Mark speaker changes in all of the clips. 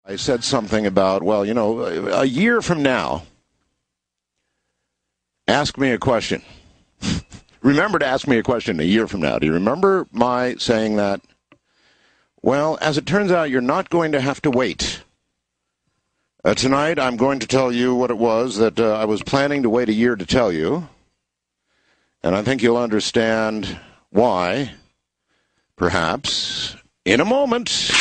Speaker 1: I said something about, well, a year from now, ask me a question. Remember to ask me a question a year from now. Do you remember my saying that? Well, as it turns out, you're not going to have to wait. Tonight, I'm going to tell you what it was that I was planning to wait a year to tell you. And I think you'll understand why, perhaps, in a moment.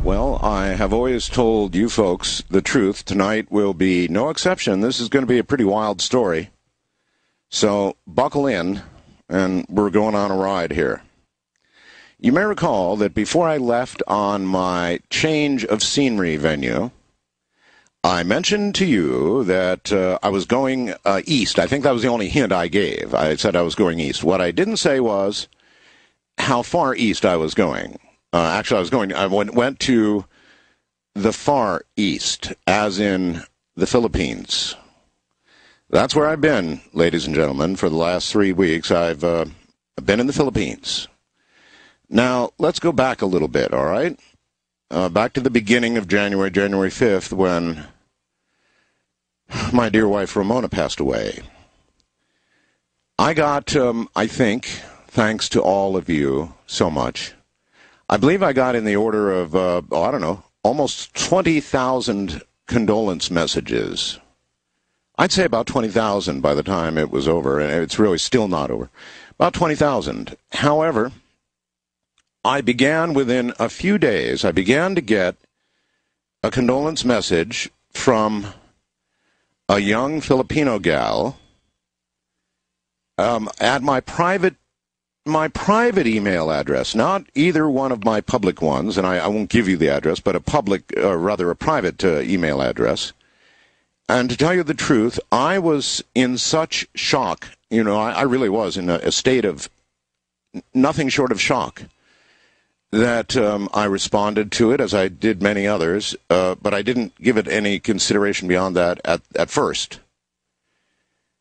Speaker 1: Well, I have always told you folks the truth. Tonight will be no exception. This is going to be a pretty wild story. So buckle in, and we're going on a ride here. You may recall that before I left on my change of scenery venue, I mentioned to you that I was going east. I think that was the only hint I gave. I said I was going east. What I didn't say was how far east I was going. Actually, I went to the far east, as in the Philippines. That's where I've been, ladies and gentlemen, for the last 3 weeks. I've been in the Philippines. Now, let's go back a little bit, all right? Back to the beginning of January 5th, when my dear wife Ramona passed away. I got, I think, thanks to all of you so much, I believe I got in the order of, almost 20,000 condolence messages. I'd say about 20,000 by the time it was over, and it's really still not over. About 20,000. However, I began within a few days, I began to get a condolence message from a young Filipino gal at my private email address, not either one of my public ones, and I won't give you the address, but a private email address. And to tell you the truth, I was in such shock, I really was in a state of nothing short of shock, that I responded to it as I did many others, but I didn't give it any consideration beyond that at first.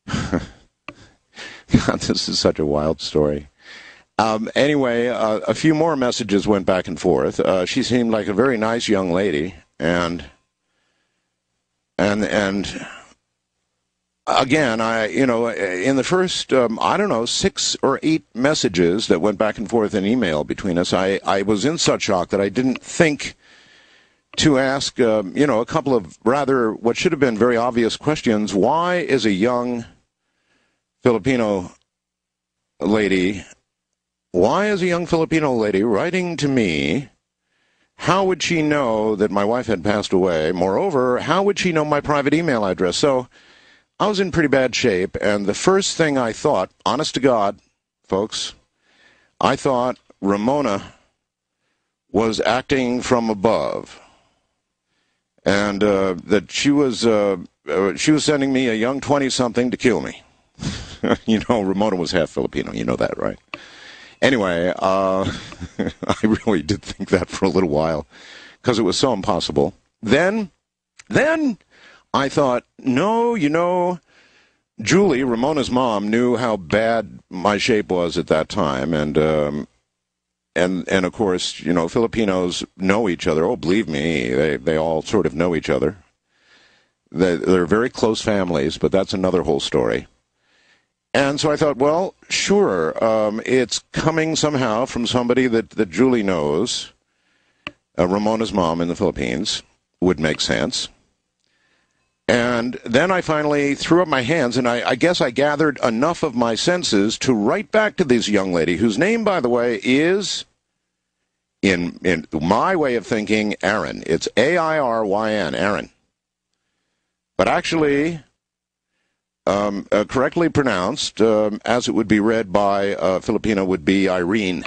Speaker 1: God, this is such a wild story. Anyway, a few more messages went back and forth. She seemed like a very nice young lady, and again, in the first, 6 or 8 messages that went back and forth in email between us, I was in such shock that I didn't think to ask, a couple of rather what should have been very obvious questions. Why is a young Filipino lady writing to me? How would she know that my wife had passed away? Moreover, how would she know my private email address? So I was in pretty bad shape, and the first thing I thought, honest to God, folks, I thought Ramona was acting from above, and that she was sending me a young 20-something to kill me. Ramona was half Filipino. You know that, right? Anyway, I really did think that for a little while because it was so impossible. Then I thought, no, Julie, Ramona's mom, knew how bad my shape was at that time, and of course, Filipinos know each other. Oh, believe me, they all sort of know each other. They're very close families, but that's another whole story. And so I thought, well, sure, it's coming somehow from somebody that Julie knows, Ramona's mom in the Philippines, would make sense. And then I finally threw up my hands, and I guess I gathered enough of my senses to write back to this young lady, whose name, by the way, is, in my way of thinking, Aaron. It's A-I-R-Y-N, Aaron. But actually, correctly pronounced, as it would be read by a Filipino, would be Irene.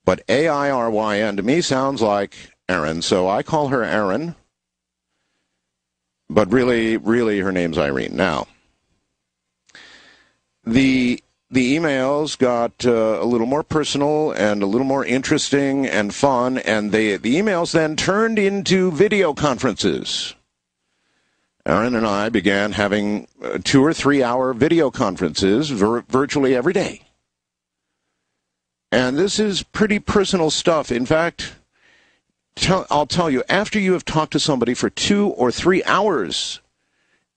Speaker 1: But A-I-R-Y-N to me sounds like Aaron, so I call her Aaron. But really her name's Irene. Now, the the emails got a little more personal and a little more interesting and fun, and the emails then turned into video conferences. Erin and I began having 2 or 3 hour video conferences virtually every day. And this is pretty personal stuff. In fact, I'll tell you, after you have talked to somebody for 2 or 3 hours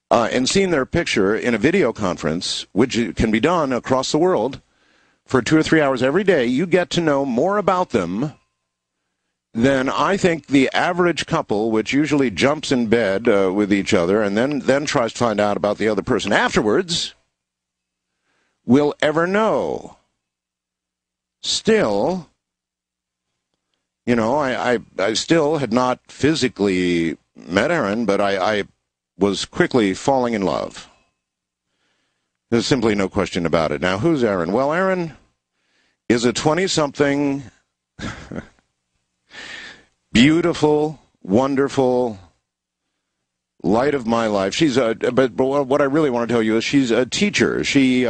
Speaker 1: and seen their picture in a video conference, which can be done across the world, for 2 or 3 hours every day, you get to know more about them than I think the average couple, which usually jumps in bed with each other and then tries to find out about the other person afterwards, will ever know. Still, you know, I still had not physically met Erin, but I was quickly falling in love. There's simply no question about it. Now, who's Erin? Well, Erin is a 20-something, beautiful, wonderful light of my life. But what I really want to tell you is she's a teacher. She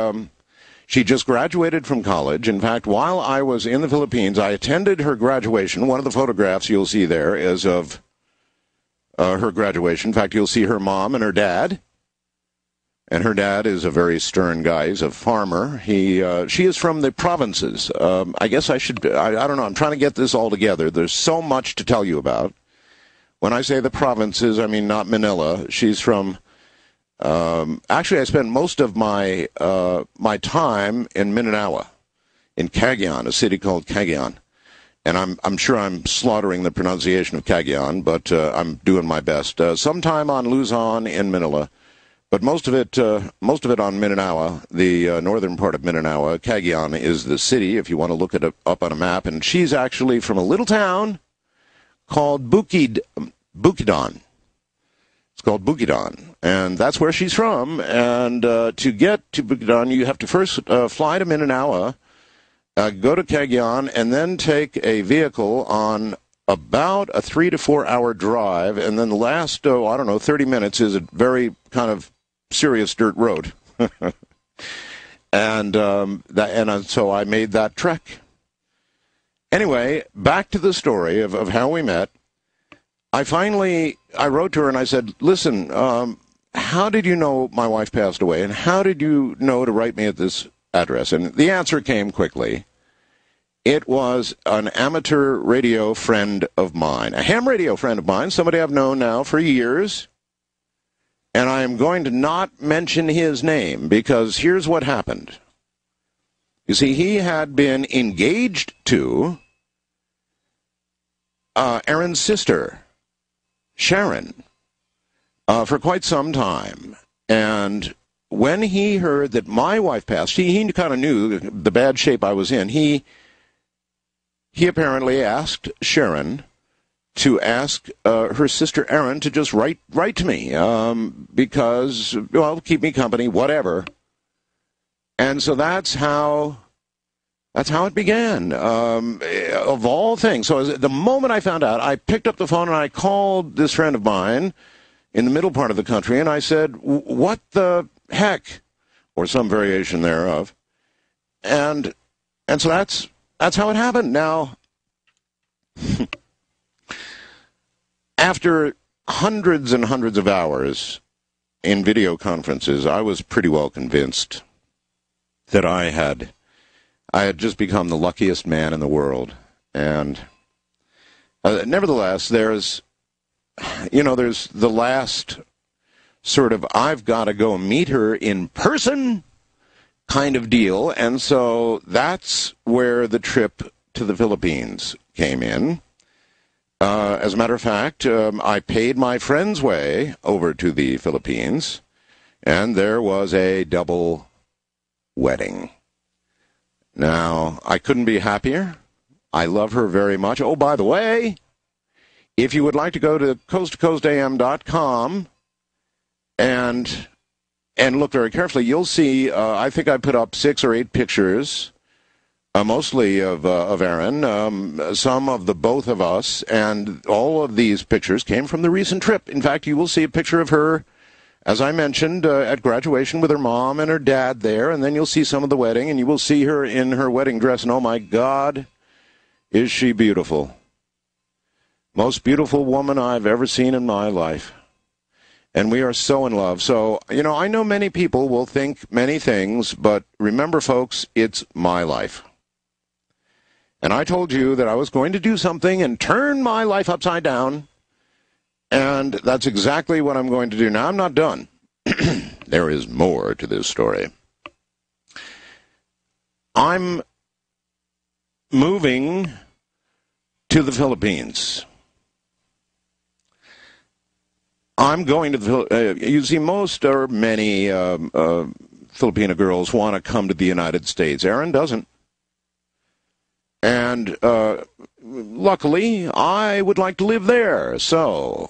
Speaker 1: just graduated from college. In fact, while I was in the Philippines, I attended her graduation. One of the photographs you'll see there is of her graduation. In fact, you'll see her mom and her dad. And her dad is a very stern guy. He's a farmer. She is from the provinces. I guess I don't know. I'm trying to get this all together. There's so much to tell you about. When I say the provinces, I mean not Manila. She's from, actually I spent most of my time in Mindanao, in Cagayan, a city called Cagayan. And I'm sure I'm slaughtering the pronunciation of Cagayan, but I'm doing my best. Sometime on Luzon in Manila. But most of it on Mindanao, the northern part of Mindanao. Cagayan is the city, if you want to look it up on a map. And she's actually from a little town called Bukidnon. It's called Bukidnon, and that's where she's from. And to get to Bukidnon, you have to first fly to Mindanao, go to Cagayan, and then take a vehicle on about a 3 to 4 hour drive. And then the last, 30 minutes is a very kind of serious dirt road. So I made that trek. Anyway, back to the story of how we met. I wrote to her and I said, listen, how did you know my wife passed away? And how did you know to write me at this address? And the answer came quickly. It was an amateur radio friend of mine, a ham radio friend of mine, somebody I've known now for years. And I am going to not mention his name because here's what happened. You see, he had been engaged to Erin's sister, Sharon, for quite some time. And when he heard that my wife passed, he kind of knew the bad shape I was in. He apparently asked Sharon to ask her sister Erin to just write to me because, well, keep me company, whatever. And so that's how it began, of all things. So the moment I found out, I picked up the phone and I called this friend of mine in the middle part of the country, and I said, what the heck, or some variation thereof. And so that's how it happened. Now, after hundreds and hundreds of hours in video conferences, I was pretty well convinced that I had just become the luckiest man in the world. And nevertheless, there's the last sort of I've got to go meet her in person kind of deal. And so that's where the trip to the Philippines came in. As a matter of fact, I paid my friend's way over to the Philippines, and there was a double wedding. Now, I couldn't be happier. I love her very much. Oh, by the way, if you would like to go to coasttocoastam.com and look very carefully, you'll see, I think I put up 6 or 8 pictures, mostly of Erin, some of the both of us, and all of these pictures came from the recent trip. In fact, you will see a picture of her as I mentioned, at graduation with her mom and her dad there, and then you'll see some of the wedding, and you will see her in her wedding dress, and oh my God, is she beautiful. Most beautiful woman I've ever seen in my life. And we are so in love. So, I know many people will think many things, but remember, folks, it's my life. And I told you that I was going to do something and turn my life upside down. And that's exactly what I'm going to do. Now, I'm not done. There is more to this story. I'm moving to the Philippines. I'm going to the you see, most or many Filipino girls want to come to the United States. Erin doesn't. And luckily, I would like to live there. So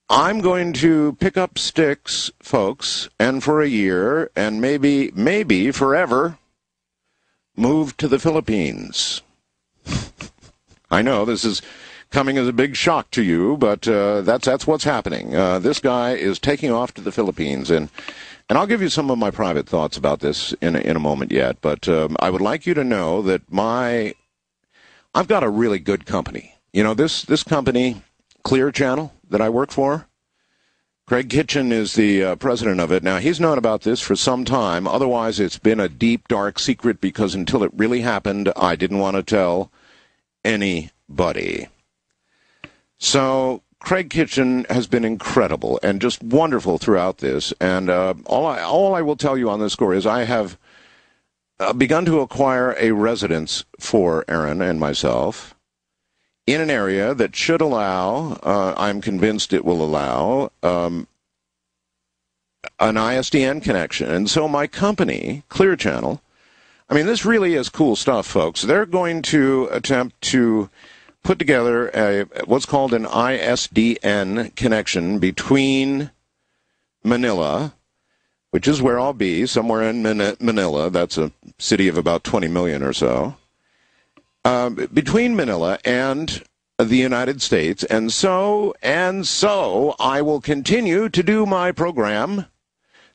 Speaker 1: I'm going to pick up sticks, folks, and for a year, and maybe forever, move to the Philippines. I know this is coming as a big shock to you, but that's what's happening. This guy is taking off to the Philippines, and I'll give you some of my private thoughts about this in a moment yet. But I would like you to know that I've got a really good company. This company, Clear Channel, that I work for. Craig Kitchen is the president of it. Now, he's known about this for some time. Otherwise, it's been a deep, dark secret because until it really happened, I didn't want to tell anybody. So Craig Kitchen has been incredible and just wonderful throughout this. And all I will tell you on this score is I have begun to acquire a residence for Erin and myself in an area that should allow, I'm convinced it will allow, an ISDN connection. And so my company, Clear Channel, I mean, this really is cool stuff, folks. They're going to attempt to put together what's called an ISDN connection between Manila, which is where I'll be, somewhere in Manila. That's a city of about 20 million or so. Between Manila and the United States. And so I will continue to do my program.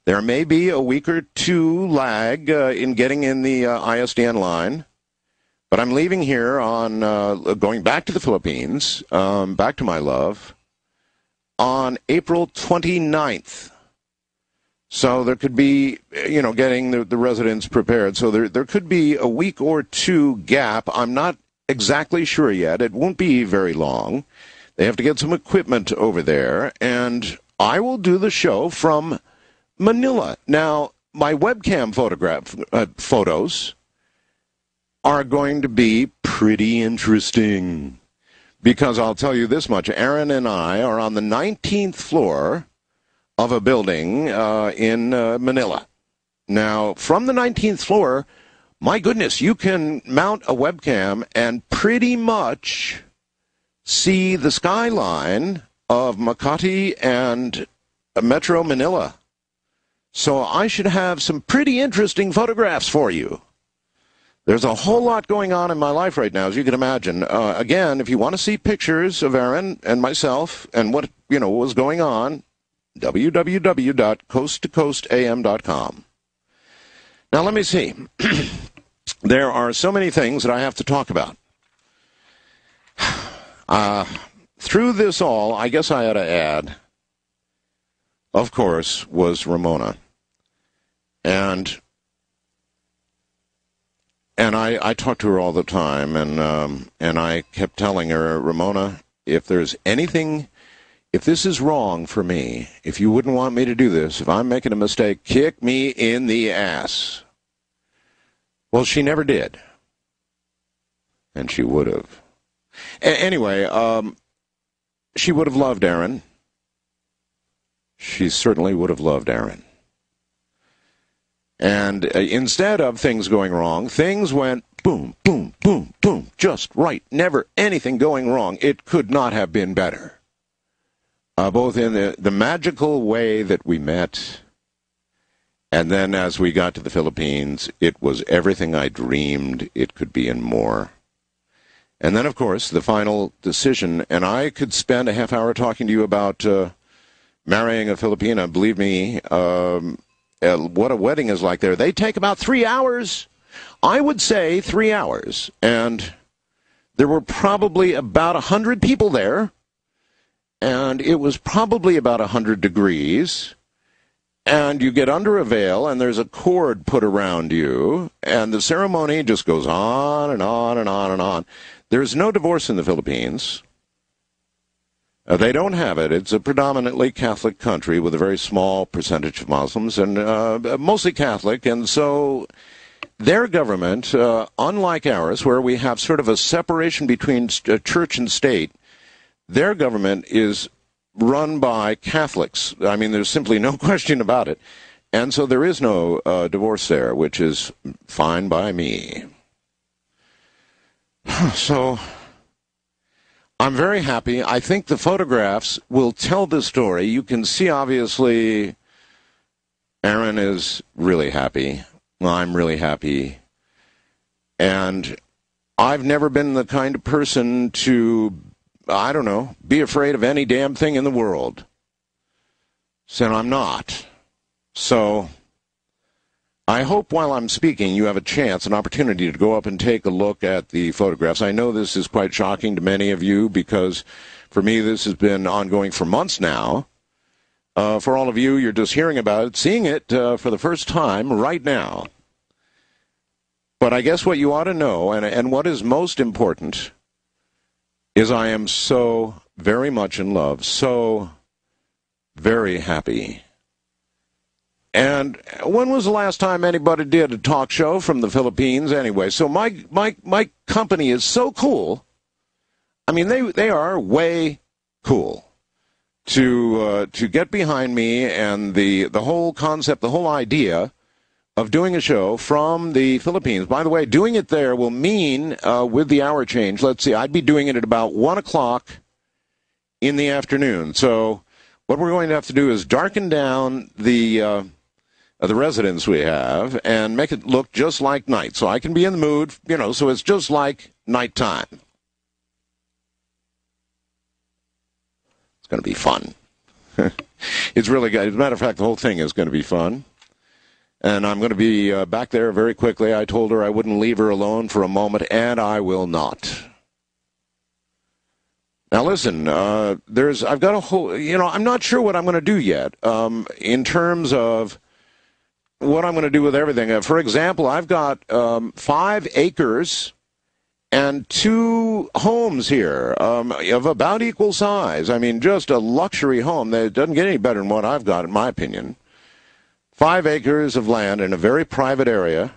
Speaker 1: There may be a week or two lag in getting in the ISDN line. But I'm leaving here on, going back to the Philippines, back to my love, on April 29th. So there could be, getting the residents prepared. So there could be a week or two gap. I'm not exactly sure yet. It won't be very long. They have to get some equipment over there. And I will do the show from Manila. Now, my webcam photos are going to be pretty interesting because I'll tell you this much. Erin and I are on the 19th floor of a building in Manila. Now, from the 19th floor, my goodness, you can mount a webcam and pretty much see the skyline of Makati and Metro Manila. So I should have some pretty interesting photographs for you. There's a whole lot going on in my life right now, as you can imagine. Again, if you want to see pictures of Erin and myself and what was going on, www.coasttocoastam.com. Now, let me see. There are so many things that I have to talk about. Through this all, I guess I ought to add, of course, was Ramona. And I talked to her all the time, and I kept telling her, Ramona, if there's anything, if this is wrong for me, if you wouldn't want me to do this, if I'm making a mistake, kick me in the ass. Well, she never did. And she would have. Anyway, she would have loved Erin. She certainly would have loved Erin. And instead of things going wrong, things went boom, boom, boom, boom, just right. Never anything going wrong. It could not have been better. Both in the magical way that we met, and then as we got to the Philippines, it was everything I dreamed it could be and more. And then, of course, the final decision, and I could spend a half hour talking to you about marrying a Filipina. Believe me, what a wedding is like there. They take about 3 hours. I would say 3 hours. And there were probably about 100 people there. And it was probably about 100 degrees. And you get under a veil, and there's a cord put around you, and the ceremony just goes on and on and on and on. There's no divorce in the Philippines. They don't have it. It's a predominantly Catholic country with a very small percentage of Muslims, and mostly Catholic. And so their government, unlike ours, where we have sort of a separation between church and state, their government is run by Catholics. I mean, there's simply no question about it. And so there is no divorce there, which is fine by me. So I'm very happy. I think the photographs will tell the story. You can see, obviously, Aaron is really happy. I'm really happy. And I've never been the kind of person to, I don't know, be afraid of any damn thing in the world. So I'm not. So I hope while I'm speaking you have a chance, an opportunity to go up and take a look at the photographs. I know this is quite shocking to many of you because for me this has been ongoing for months now. For all of you, you're just hearing about it, seeing it for the first time right now. But I guess what you ought to know, and what is most important, is I am so very much in love, so very happy. And when was the last time anybody did a talk show from the Philippines anyway? So my company is so cool. I mean, they are way cool to get behind me and the whole concept, the whole idea of doing a show from the Philippines. By the way, doing it there will mean, with the hour change, let's see, I'd be doing it at about 1 o'clock in the afternoon. So what we're going to have to do is darken down the residence we have and make it look just like night. So I can be in the mood, so it's just like nighttime. It's going to be fun. It's really good. As a matter of fact, the whole thing is going to be fun. And I'm going to be back there very quickly. I told her I wouldn't leave her alone for a moment, and I will not. Now, listen, I've got a whole, I'm not sure what I'm going to do yet in terms of what I'm going to do with everything. For example, I've got 5 acres and 2 homes here of about equal size. I mean, just a luxury home. It doesn't get any better than what I've got, in my opinion. 5 acres of land in a very private area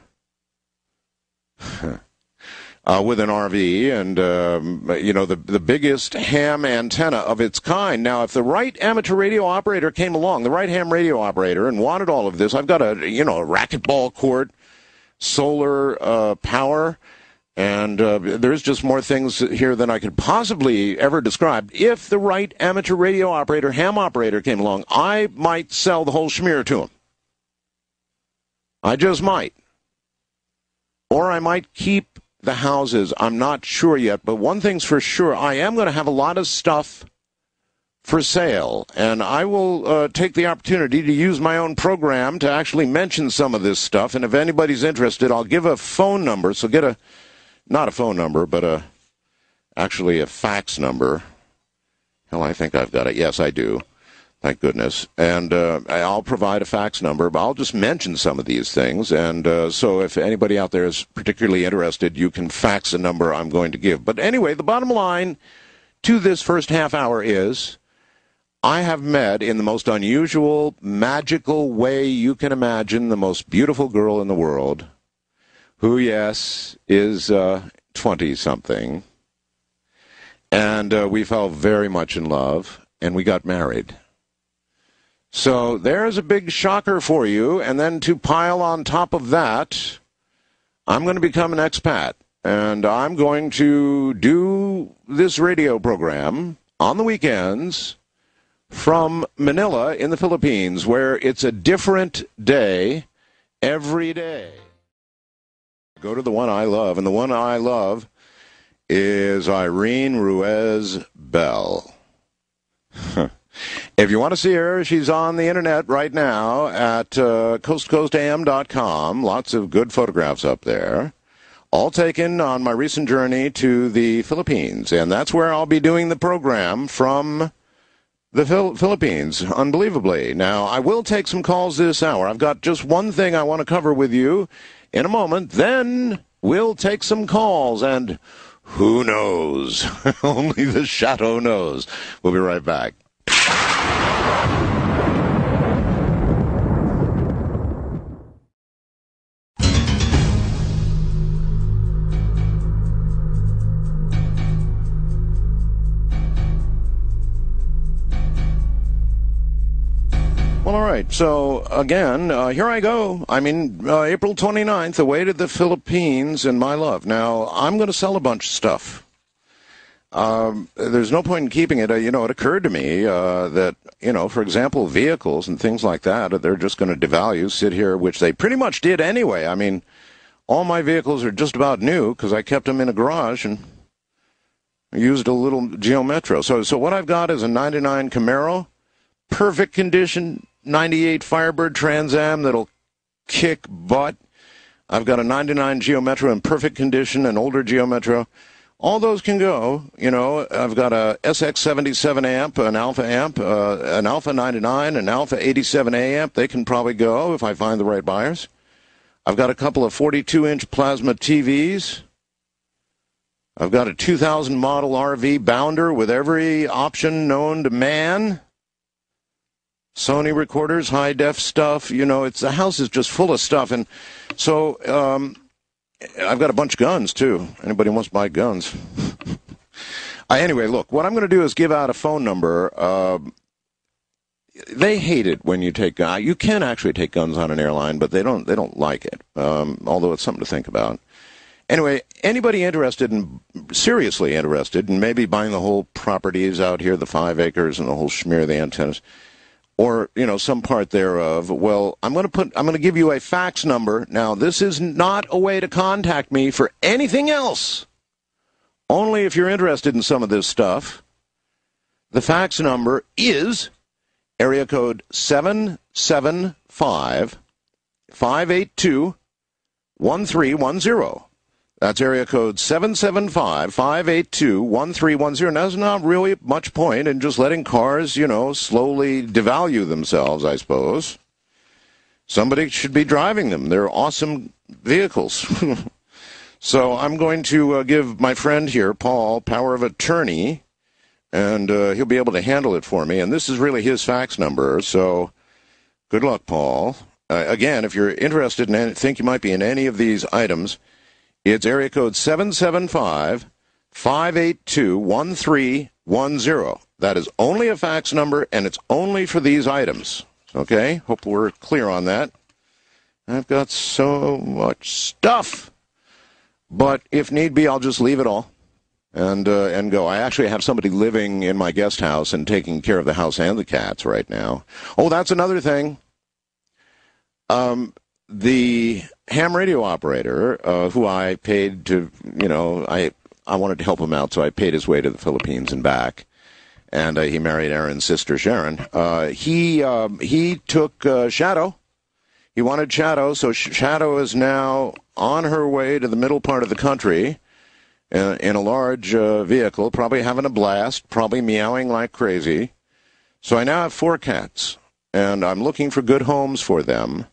Speaker 1: with an RV and, the biggest ham antenna of its kind. Now, if the right amateur radio operator came along, the right ham radio operator, and wanted all of this, I've got a racquetball court, solar power, and there's just more things here than I could possibly ever describe. If the right amateur radio operator, ham operator came along, I might sell the whole schmear to him. I just might. Or I might keep the houses. I'm not sure yet, but one thing's for sure, I am going to have a lot of stuff for sale, and I will take the opportunity to use my own program to actually mention some of this stuff, and if anybody's interested, I'll give a phone number, so get not a phone number, but actually a fax number. Hell, I think I've got it. Yes, I do. Thank goodness. And I'll provide a fax number, but I'll just mention some of these things. And so if anybody out there is particularly interested, you can fax the number I'm going to give. But anyway, the bottom line to this first half hour is I have met, in the most unusual, magical way you can imagine, the most beautiful girl in the world, who, yes, is 20-something. And we fell very much in love, and we got married. So there's a big shocker for you, and then to pile on top of that, I'm going to become an expat, and I'm going to do this radio program on the weekends from Manila in the Philippines, where it's a different day every day. Go to the one I love, and the one I love is Irene Ruiz Bell. If you want to see her, she's on the internet right now at coastcoastam.com. Lots of good photographs up there, all taken on my recent journey to the Philippines. And that's where I'll be doing the program from the Philippines, unbelievably. Now, I will take some calls this hour. I've got just one thing I want to cover with you in a moment. Then we'll take some calls, and who knows? Only the shadow knows. We'll be right back. Well, all right. So, again, here I go. April 29th, away to the Philippines and my love. Now, I'm going to sell a bunch of stuff. There's no point in keeping it. It occurred to me that, for example, vehicles and things like that, they're just going to devalue, sit here, which they pretty much did anyway. I mean, all my vehicles are just about new because I kept them in a garage and used a little Geo Metro. So what I've got is a 99 Camaro, perfect condition, 98 Firebird Trans Am that'll kick butt. I've got a 99 Geo Metro in perfect condition, an older Geo Metro. All those can go. I've got a SX77 amp, an Alpha amp, an Alpha 99, an Alpha 87A amp. They can probably go if I find the right buyers. I've got a couple of 42-inch plasma TVs. I've got a 2000 model RV Bounder with every option known to man. Sony recorders, high-def stuff. The house is just full of stuff. And so I've got a bunch of guns, too. Anybody wants to buy guns? Anyway, look, what I'm going to do is give out a phone number. They hate it when you take guns. You can actually take guns on an airline, but they don't like it, although it's something to think about. Anyway, anybody seriously interested in maybe buying the whole properties out here, the 5 acres and the whole schmear of the antennas, or, some part thereof, well, I'm going to give you a fax number. Now, this is not a way to contact me for anything else. Only if you're interested in some of this stuff. The fax number is area code 775-582-1310. That's area code 775-582-1310. Now, there's not really much point in just letting cars, slowly devalue themselves, I suppose. Somebody should be driving them. They're awesome vehicles. So I'm going to give my friend here, Paul, power of attorney, and he'll be able to handle it for me. And this is really his fax number, so good luck, Paul. Again, if you're interested and think you might be in any of these items, it's area code 775-582-1310. That is only a fax number, and it's only for these items. Okay? Hope we're clear on that. I've got so much stuff. But if need be, I'll just leave it all and go. I actually have somebody living in my guest house and taking care of the house and the cats right now. Oh, that's another thing. The ham radio operator, who I paid to, I wanted to help him out, so I paid his way to the Philippines and back. And he married Aaron's sister, Sharon. He took Shadow. He wanted Shadow, so Shadow is now on her way to the middle part of the country in a large vehicle, probably having a blast, probably meowing like crazy. So I now have 4 cats, and I'm looking for good homes for them.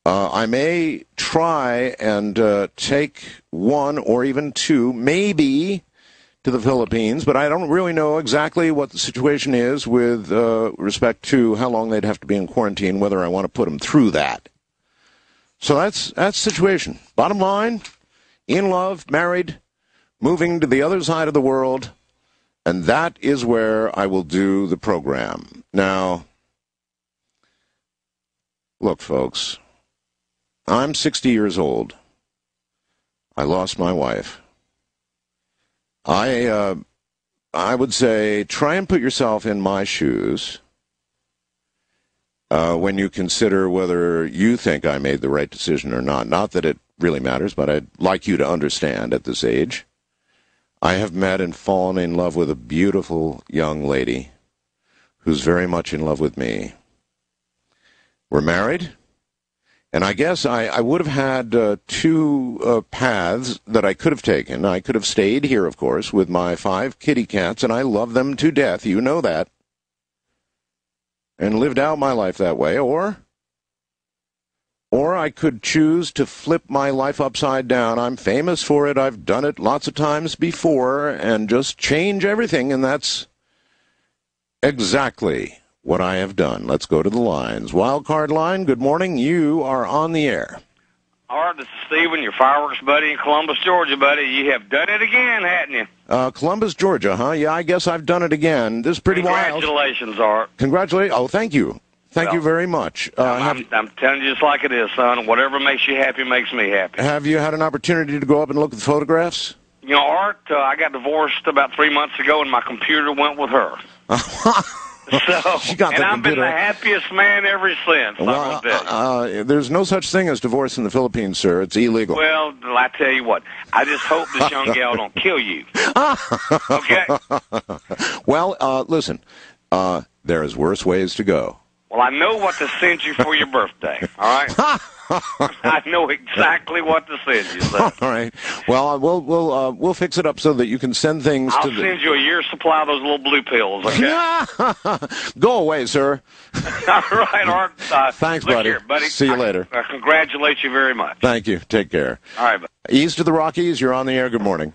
Speaker 1: I may try and take 1 or even 2, maybe, to the Philippines, but I don't really know exactly what the situation is with respect to how long they'd have to be in quarantine, whether I want to put them through that. So that's the situation. Bottom line, in love, married, moving to the other side of the world, and that is where I will do the program. Now, look, folks, I'm 60 years old. I lost my wife. I would say try and put yourself in my shoes when you consider whether you think I made the right decision or not. Not that it really matters, but I'd like you to understand at this age. I have met and fallen in love with a beautiful young lady who's very much in love with me. We're married, and I guess I would have had two paths that I could have taken. I could have stayed here, of course, with my 5 kitty cats, and I love them to death. You know that. And lived out my life that way, or I could choose to flip my life upside down. I'm famous for it. I've done it lots of times before, and just change everything, and that's exactly what I have done. Let's go to the lines. Wildcard line, good morning. You are on the air.
Speaker 2: All right, this is Stephen, your fireworks buddy in Columbus, Georgia, buddy. You have done it again, hadn't you?
Speaker 1: Columbus, Georgia, huh? Yeah, I guess I've done it again. This is pretty wild.
Speaker 2: Congratulations, Art.
Speaker 1: Congratulations. Oh, thank you. Thank you very much.
Speaker 2: I'm telling you just like it is, son. Whatever makes you happy makes me happy.
Speaker 1: Have you had an opportunity to go up and look at the photographs?
Speaker 2: You know, Art, I got divorced about 3 months ago, and my computer went with her. I've been the happiest man ever since.
Speaker 1: Well, there's no such thing as divorce in the Philippines, sir. It's illegal.
Speaker 2: Well, I tell you what, I just hope this young gal don't kill you. Okay?
Speaker 1: Well, listen, there's worse ways to go.
Speaker 2: Well, I know what to send you for your birthday, all right? I know exactly what to send you, sir.
Speaker 1: All right. Well, we'll fix it up so that you can send things
Speaker 2: I'll send you a year's supply of those little blue pills, okay?
Speaker 1: Go away, sir.
Speaker 2: All right, Art.
Speaker 1: Thanks, buddy.
Speaker 2: Here, buddy.
Speaker 1: See you later.
Speaker 2: I congratulate you very much.
Speaker 1: Thank you. Take care.
Speaker 2: All right, buddy.
Speaker 1: East of the Rockies, you're on the air. Good morning.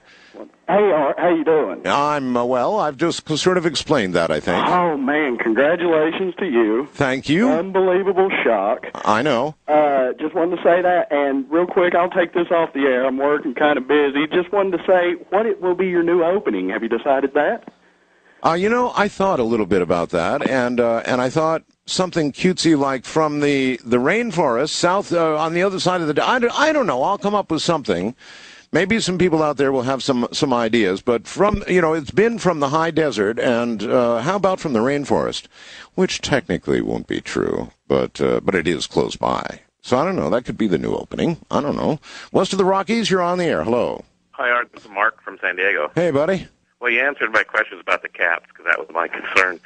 Speaker 3: Hey, Art, how you doing?
Speaker 1: I'm well. I've just sort of explained that, I think.
Speaker 3: Oh, man, congratulations to you.
Speaker 1: Thank you.
Speaker 3: Unbelievable shock.
Speaker 1: I know.
Speaker 3: Just wanted to say that, and real quick, I'll take this off the air. I'm working kind of busy. Just wanted to say, what will be your new opening? Have you decided that?
Speaker 1: You know, I thought a little bit about that, and I thought something cutesy like from the rainforest south on the other side of the... I don't know. I'll come up with something. Maybe some people out there will have some ideas, but it's been from the high desert, and how about from the rainforest, which technically won't be true, but it is close by. So I don't know. That could be the new opening. I don't know. West of the Rockies, you're on the air. Hello.
Speaker 4: Hi, Art. This is Mark from San Diego.
Speaker 1: Hey, buddy.
Speaker 4: Well, you answered my questions about the cats because that was my concern.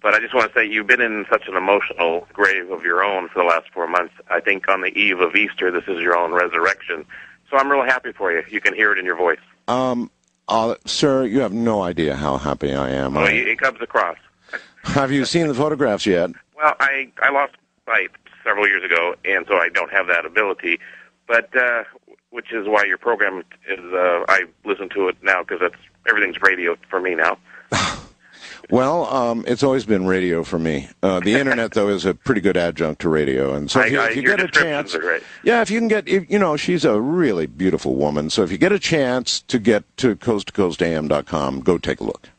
Speaker 4: But I just want to say you've been in such an emotional grave of your own for the last 4 months. I think on the eve of Easter, this is your own resurrection. So I'm really happy for you. You can hear it in your voice.
Speaker 1: Sir, you have no idea how happy I am.
Speaker 4: Well, it comes across.
Speaker 1: Have you seen the photographs yet?
Speaker 4: Well, I lost sight several years ago, and so I don't have that ability. But which is why your program is. I listen to it now because everything's radio for me now.
Speaker 1: Well, it's always been radio for me. The internet, though, is a pretty good adjunct to radio, and so if you get a chance, yeah, if you can get, she's a really beautiful woman. So if you get a chance to get to coasttocoastam.com, go take a look.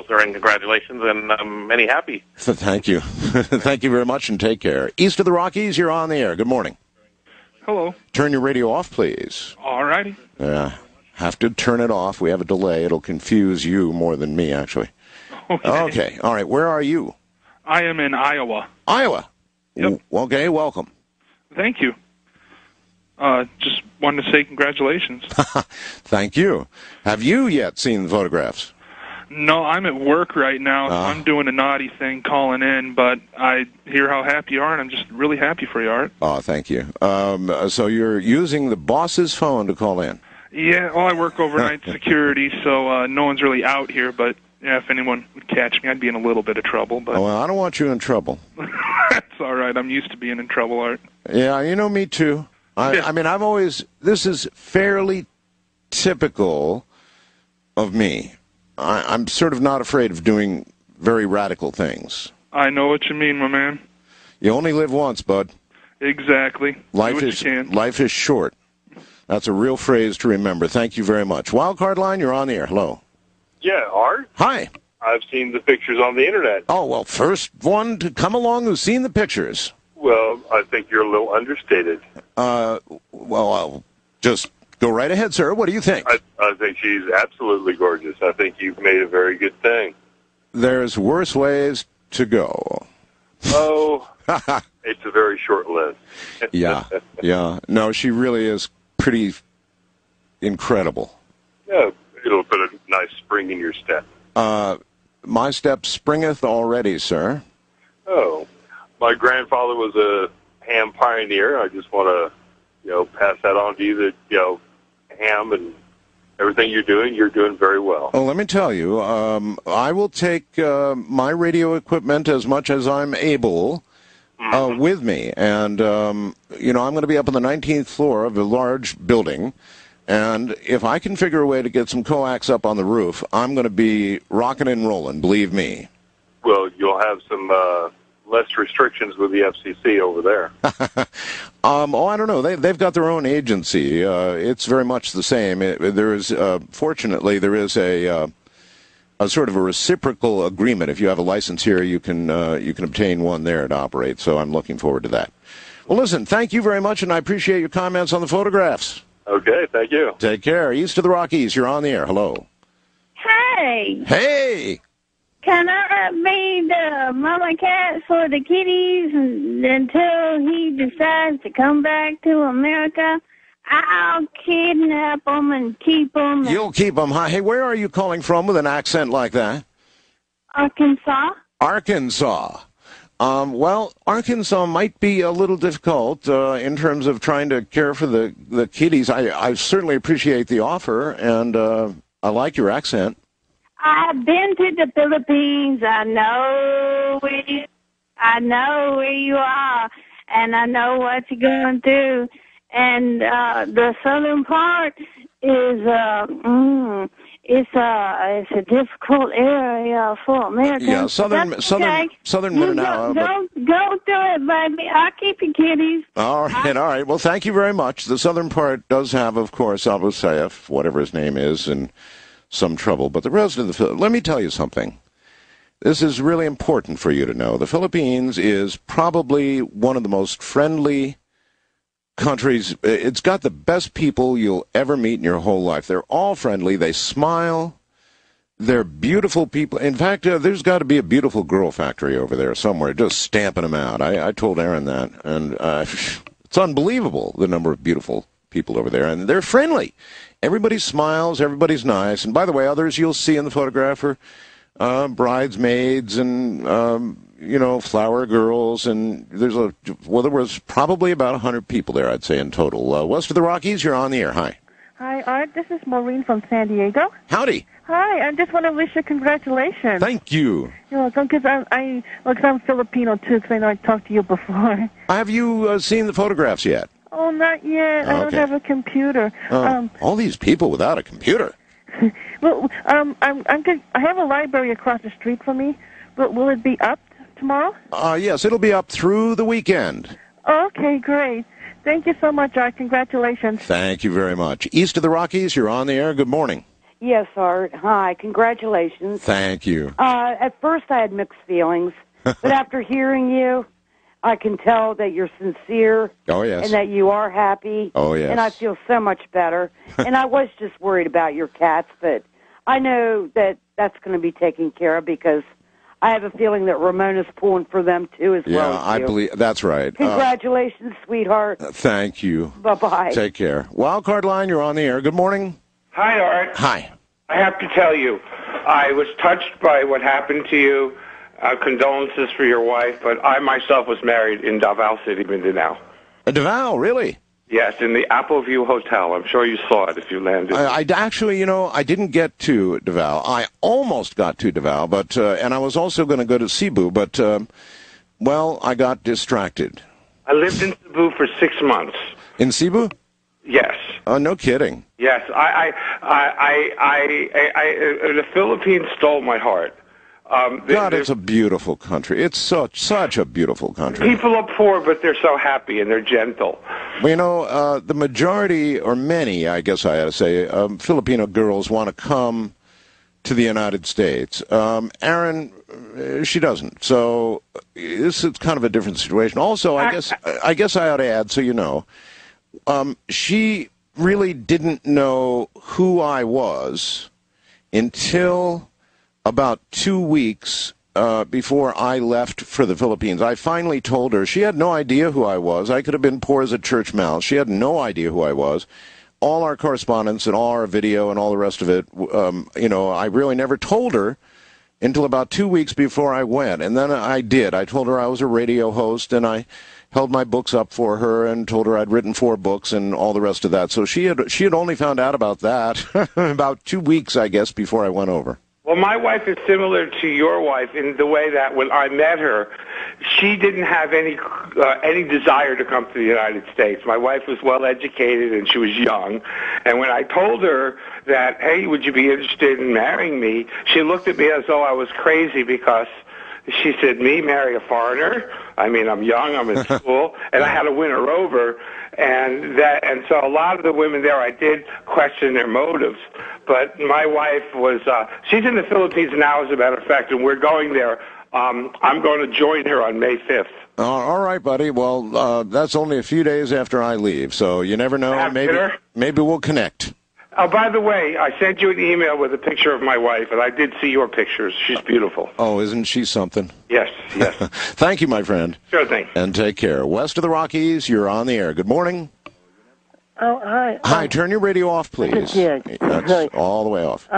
Speaker 4: Sir, and congratulations, and many happy.
Speaker 1: Thank you, thank you very much, and take care. East of the Rockies, you're on the air. Good morning.
Speaker 5: Hello.
Speaker 1: Turn your radio off, please.
Speaker 5: All righty.
Speaker 1: Have to turn it off. We have a delay. It'll confuse you more than me, actually. Okay. All right. Where are you?
Speaker 5: I am in Iowa.
Speaker 1: Iowa?
Speaker 5: Yep.
Speaker 1: Okay, welcome.
Speaker 5: Thank you. Just wanted to say congratulations.
Speaker 1: Thank you. Have you yet seen the photographs?
Speaker 5: No, I'm at work right now, so I'm doing a naughty thing calling in, but I hear how happy you are, and I'm just really happy for you, Art.
Speaker 1: Oh, thank you. So you're using the boss's phone to call in?
Speaker 5: Yeah, well, I work overnight security, so no one's really out here, but yeah, if anyone would catch me, I'd be in a little bit of trouble. But
Speaker 1: well, I don't want you in trouble.
Speaker 5: That's all right. I'm used to being in trouble, Art.
Speaker 1: Yeah, me too. I mean, this is fairly typical of me. I'm sort of not afraid of doing very radical things.
Speaker 5: I know what you mean, my man.
Speaker 1: You only live once, bud.
Speaker 5: Exactly.
Speaker 1: Life is short. That's a real phrase to remember. Thank you very much. Wildcard line, you're on the air. Hello.
Speaker 6: Yeah, Art.
Speaker 1: Hi.
Speaker 6: I've seen the pictures on the Internet.
Speaker 1: Oh, well, first one to come along who's seen the pictures.
Speaker 6: Well, I think you're a little understated.
Speaker 1: Well, just go right ahead, sir. What do you think?
Speaker 6: I think she's absolutely gorgeous. I think you've made a very good thing.
Speaker 1: There's worse ways to go.
Speaker 6: Oh, it's a very short list.
Speaker 1: Yeah. No, she really is pretty incredible.
Speaker 6: Yeah, it'll put a nice spring in your step.
Speaker 1: my step springeth already, sir.
Speaker 6: Oh, my grandfather was a ham pioneer. I just want to, pass that on to you that, ham and everything you're doing very well.
Speaker 1: Well, let me tell you, I will take my radio equipment as much as I'm able with me. And, I'm going to be up on the 19th floor of a large building. And if I can figure a way to get some coax up on the roof, I'm going to be rocking and rolling, believe me.
Speaker 6: Well, you'll have some less restrictions with the FCC over there.
Speaker 1: I don't know. They've got their own agency. It's very much the same. Fortunately, there is a sort of a reciprocal agreement. If you have a license here, you can obtain one there to operate. So I'm looking forward to that. Well, listen, thank you very much, and I appreciate your comments on the photographs.
Speaker 6: Okay, thank you.
Speaker 1: Take care. East of the Rockies, you're on the air. Hello.
Speaker 7: Hey.
Speaker 1: Hey.
Speaker 7: Can I be the mama cat for the kitties until he decides to come back to America? I'll kidnap them and keep them.
Speaker 1: You'll keep them, huh? Hey, where are you calling from with an accent like that?
Speaker 7: Arkansas.
Speaker 1: Arkansas. Well, Arkansas might be a little difficult in terms of trying to care for the kitties. I certainly appreciate the offer, and I like your accent.
Speaker 7: I've been to the Philippines. I know where you are, and I know what you're going through. And the southern part is it's a difficult area for Americans.
Speaker 1: Yeah, southern Mindanao.
Speaker 7: Go do it, baby. I'll keep your kitties.
Speaker 1: All right. Well, thank you very much. The southern part does have, of course, Abu Sayyaf, whatever his name is, and some trouble. But the rest of let me tell you something. This is really important for you to know. The Philippines is probably one of the most friendly countries. It's got the best people you'll ever meet in your whole life. They're all friendly. They smile. They're beautiful people. In fact, there's got to be a beautiful girl factory over there somewhere, just stamping them out. I told Aaron that, and it's unbelievable, the number of beautiful people over there. And they're friendly. Everybody smiles. Everybody's nice. And by the way, others you'll see in the photograph are bridesmaids and flower girls, and there was probably about 100 people there, I'd say, in total. West of the Rockies, you're on the air. Hi.
Speaker 8: Hi, Art. This is Maureen from San Diego.
Speaker 1: Howdy.
Speaker 8: Hi. I just want to wish you congratulations.
Speaker 1: Thank you.
Speaker 8: You're welcome, because I'm Filipino, too, because I know I talked to you before.
Speaker 1: Have you seen the photographs yet?
Speaker 8: Oh, not yet. I don't have a computer.
Speaker 1: All these people without a computer.
Speaker 8: Well, I'm good. I have a library across the street from me. Will it be up tomorrow?
Speaker 1: Yes, it'll be up through the weekend.
Speaker 8: Okay, great. Thank you so much, Art. Congratulations.
Speaker 1: Thank you very much. East of the Rockies, you're on the air. Good morning.
Speaker 9: Yes, Art. Hi. Congratulations.
Speaker 1: Thank you.
Speaker 9: At first, I had mixed feelings, but after hearing you, I can tell that you're sincere.
Speaker 1: Oh, yes.
Speaker 9: And that you are happy.
Speaker 1: Oh, yes.
Speaker 9: And I feel so much better. And I was just worried about your cats, but I know that that's going to be taken care of because I have a feeling that Ramona's pulling for them, too, as well as
Speaker 1: I believe that's right.
Speaker 9: Congratulations, sweetheart.
Speaker 1: Thank you.
Speaker 9: Bye-bye.
Speaker 1: Take care. Wildcard line, you're on the air. Good morning.
Speaker 10: Hi, Art.
Speaker 1: Hi.
Speaker 10: I have to tell you, I was touched by what happened to you. Condolences for your wife, but I myself was married in Davao City, Mindanao.
Speaker 1: Davao, really?
Speaker 10: Yes, in the Apple View Hotel. I'm sure you saw it if you landed.
Speaker 1: I actually, I didn't get to Davao. I almost got to Davao, but and I was also going to go to Cebu, but I got distracted.
Speaker 10: I lived in Cebu for 6 months.
Speaker 1: In Cebu?
Speaker 10: Yes.
Speaker 1: No kidding.
Speaker 10: Yes, the Philippines stole my heart.
Speaker 1: God, it's a beautiful country. It's such a beautiful country.
Speaker 10: People are poor, but they're so happy and they're gentle.
Speaker 1: Well, the majority, or many, I guess I ought to say, Filipino girls want to come to the United States. Aaron, she doesn't. So this is kind of a different situation. Also, I guess I ought to add, so you know, she really didn't know who I was until about 2 weeks before I left for the Philippines. I finally told her. She had no idea who I was. I could have been poor as a church mouse. She had no idea who I was. All our correspondence and all our video and all the rest of it, I really never told her until about 2 weeks before I went. And then I did. I told her I was a radio host, and I held my books up for her and told her I'd written 4 books and all the rest of that. So she had only found out about that about 2 weeks, I guess, before I went over.
Speaker 10: Well, my wife is similar to your wife in the way that when I met her, she didn't have any desire to come to the United States. My wife was well educated and she was young, and when I told her that, hey, would you be interested in marrying me, she looked at me as though I was crazy because she said, me marry a foreigner? I mean, I'm young, I'm in school, and I had to win her over. And so a lot of the women there, I did question their motives. But my wife was, she's in the Philippines now, as a matter of fact, and we're going there. I'm going to join her on May 5th.
Speaker 1: All right, buddy. Well, that's only a few days after I leave, so you never know. Maybe we'll connect.
Speaker 10: Oh, by the way, I sent you an email with a picture of my wife, and I did see your pictures. She's beautiful.
Speaker 1: Oh, isn't she something?
Speaker 10: Yes.
Speaker 1: Thank you, my friend.
Speaker 10: Sure thing.
Speaker 1: And take care. West of the Rockies, you're on the air. Good morning.
Speaker 11: Oh, hi.
Speaker 1: Hi, turn your radio off, please.
Speaker 11: Yeah.
Speaker 1: That's all the way off.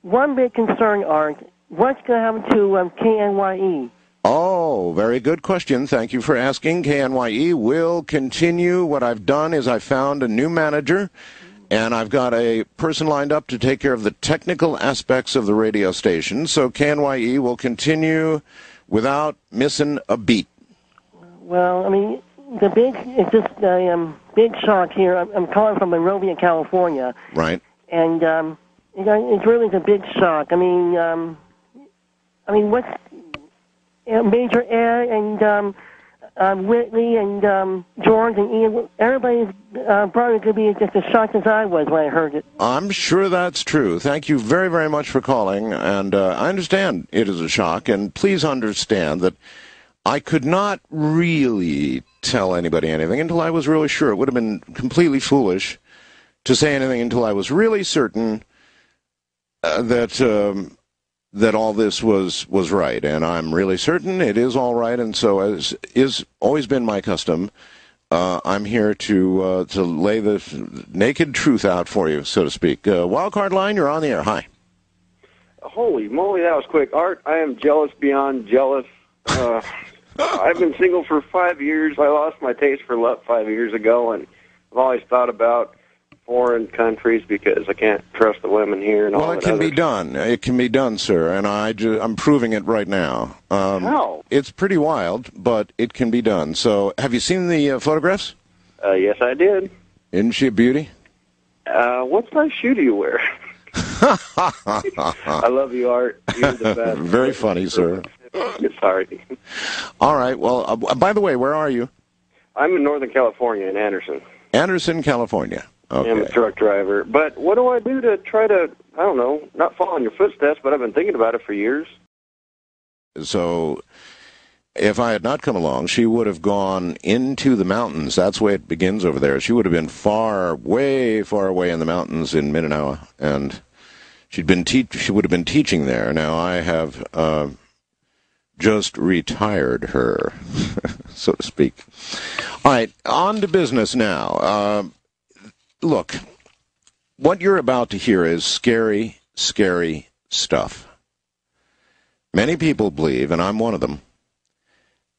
Speaker 11: One big concern, Art. What's going to happen to KNYE?
Speaker 1: Oh, very good question. Thank you for asking. KNYE will continue. What I've done is I found a new manager, and I've got a person lined up to take care of the technical aspects of the radio station. So KNYE will continue without missing a beat.
Speaker 11: Well, I mean, it's just a big shock here. I'm calling from Monrovia, California.
Speaker 1: Right.
Speaker 11: And it's really a big shock. I mean, what's Major Ed and Whitley and George and Ian, everybody's probably going to be just as shocked as I was when I heard it.
Speaker 1: I'm sure that's true. Thank you very, very much for calling, and I understand it is a shock, and please understand that I could not really tell anybody anything until I was really sure. It would have been completely foolish to say anything until I was really certain that all this was right, and I'm really certain it is all right, and so as is always been my custom, I'm here to lay the naked truth out for you, so to speak. Wildcard line, you're on the air. Hi.
Speaker 12: Holy moly, that was quick. Art, I am jealous beyond jealous. I've been single for 5 years. I lost my taste for love 5 years ago, and I've always thought about foreign countries because I can't trust the women here and all that.
Speaker 1: Well, it can be done. It can be done, sir, and I'm proving it right now.
Speaker 12: How?
Speaker 1: It's pretty wild, but it can be done. So, have you seen the photographs?
Speaker 12: Yes, I did.
Speaker 1: Isn't she a beauty?
Speaker 12: What size shoe do you wear? I love you, Art. You're the best.
Speaker 1: Very funny, sir.
Speaker 12: Sorry.
Speaker 1: All right. Well, by the way, where are you?
Speaker 12: I'm in Northern California, in Anderson.
Speaker 1: Anderson, California. Okay.
Speaker 12: I'm a truck driver. But what do I do to try to, I don't know, not follow in your footsteps, but I've been thinking about it for years.
Speaker 1: So, if I had not come along, she would have gone into the mountains. That's the way it begins over there. She would have been way far away in the mountains in Mindanao, and she would have been teaching there. Now, I have just retired her, so to speak. All right, on to business now. Look, what you're about to hear is scary, scary stuff. Many people believe, and I'm one of them,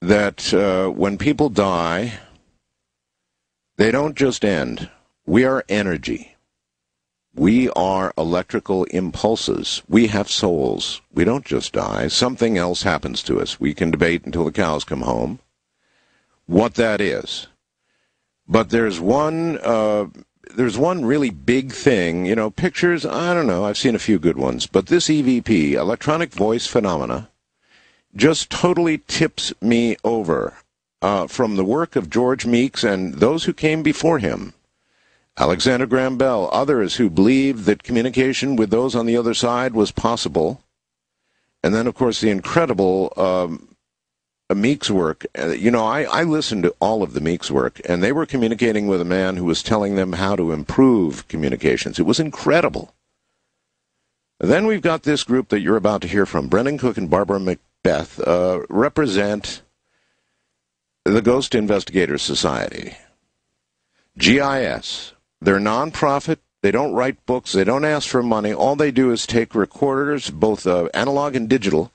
Speaker 1: that when people die, they don't just end. We are energy. We are electrical impulses. We have souls. We don't just die. Something else happens to us. We can debate until the cows come home what that is. But there's one really big thing. Pictures, I don't know. I've seen a few good ones. But this EVP, electronic voice phenomena, just totally tips me over from the work of George Meeks and those who came before him. Alexander Graham Bell, others who believed that communication with those on the other side was possible. And then, of course, the incredible Meeks work. I listened to all of the Meeks work, and they were communicating with a man who was telling them how to improve communications. It was incredible. Then we've got this group that you're about to hear from. Brendan Cook and Barbara Macbeth represent the Ghost Investigators Society. GIS. They're nonprofit. They don't write books. They don't ask for money. All they do is take recorders, both analog and digital,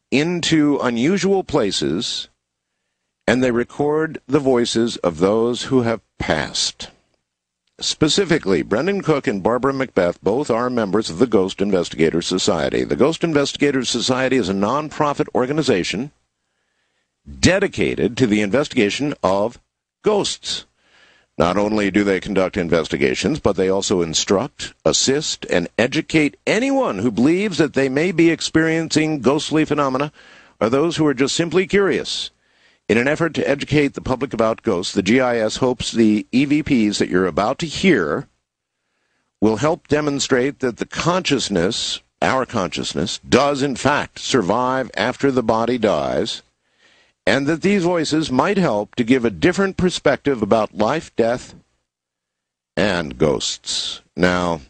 Speaker 1: into unusual places, and they record the voices of those who have passed. Specifically, Brendan Cook and Barbara Macbeth both are members of the Ghost Investigators Society. The Ghost Investigators Society is a non-profit organization dedicated to the investigation of ghosts. Not only do they conduct investigations, but they also instruct, assist, and educate anyone who believes that they may be experiencing ghostly phenomena or those who are just simply curious. In an effort to educate the public about ghosts, the GIS hopes the EVPs that you're about to hear will help demonstrate that the consciousness, our consciousness, does in fact survive after the body dies, and that these voices might help to give a different perspective about life, death, and ghosts. Now,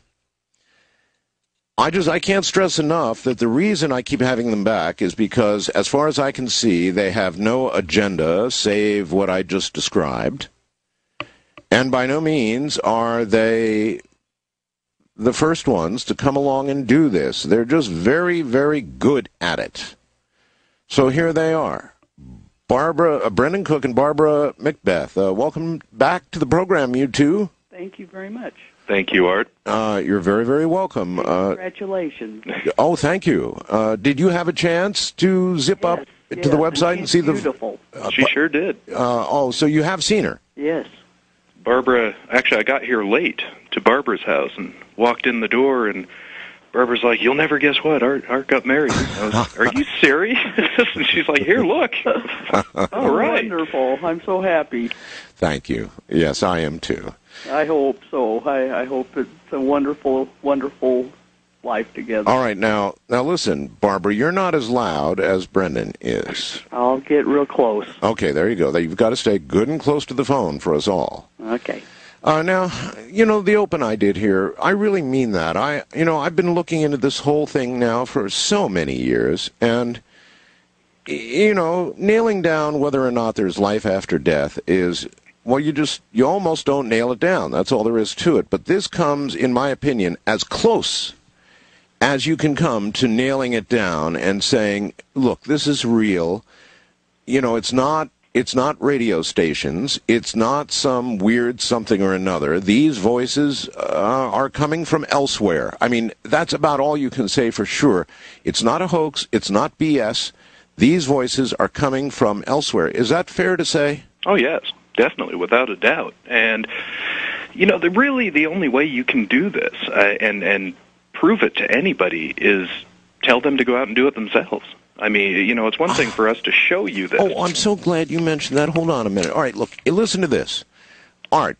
Speaker 1: I can't stress enough that the reason I keep having them back is because, as far as I can see, they have no agenda save what I just described. And by no means are they the first ones to come along and do this. They're just very, very good at it. So here they are. Brendan Cook and Barbara Macbeth. Welcome back to the program, you two.
Speaker 3: Thank you very much.
Speaker 13: Thank you, Art.
Speaker 1: You're very, very welcome.
Speaker 3: Congratulations.
Speaker 1: Oh, thank you. Did you have a chance to zip up to the website and see
Speaker 3: beautiful.
Speaker 13: She sure did.
Speaker 1: So you have seen her?
Speaker 3: Yes.
Speaker 13: Barbara, actually, I got here late to Barbara's house and walked in the door, and Barbara's like, "You'll never guess what, Art got married." I was like, "Are you serious?" And she's like, "Here, look." All right.
Speaker 3: Wonderful. I'm so happy.
Speaker 1: Thank you. Yes, I am too.
Speaker 3: I hope so. I hope it's a wonderful, wonderful life together.
Speaker 1: All right, now listen, Barbara, you're not as loud as Brendan is.
Speaker 3: I'll get real close.
Speaker 1: Okay, there you go. You've got to stay good and close to the phone for us all.
Speaker 3: Okay.
Speaker 1: Now, the open I did here, I really mean that. I've been looking into this whole thing now for so many years, and, nailing down whether or not there's life after death is, well, you almost don't nail it down. That's all there is to it. But this comes, in my opinion, as close as you can come to nailing it down and saying, look, this is real. It's not radio stations. It's not some weird something or another. These voices are coming from elsewhere. I mean, that's about all you can say for sure. It's not a hoax. It's not BS. These voices are coming from elsewhere. Is that fair to say?
Speaker 13: Oh, yes, definitely, without a doubt. And, the only way you can do this and prove it to anybody is tell them to go out and do it themselves. I mean, it's one thing for us to show you this.
Speaker 1: Oh, I'm so glad you mentioned that. Hold on a minute. All right, look, listen to this. Art,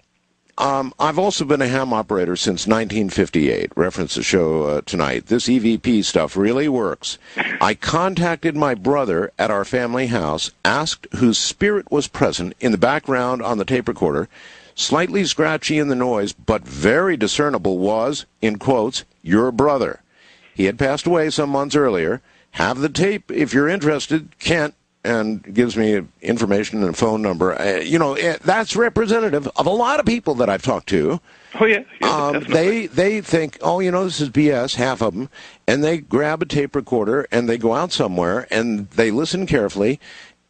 Speaker 1: I've also been a ham operator since 1958. Reference the show tonight. This EVP stuff really works. I contacted my brother at our family house, asked whose spirit was present in the background on the tape recorder. Slightly scratchy in the noise, but very discernible was, in quotes, your brother. He had passed away some months earlier. Have the tape if you're interested. Kent, and gives me information and a phone number. That's representative of a lot of people that I've talked to.
Speaker 13: Oh, yeah.
Speaker 1: They think, this is BS, half of them, and they grab a tape recorder and they go out somewhere and they listen carefully.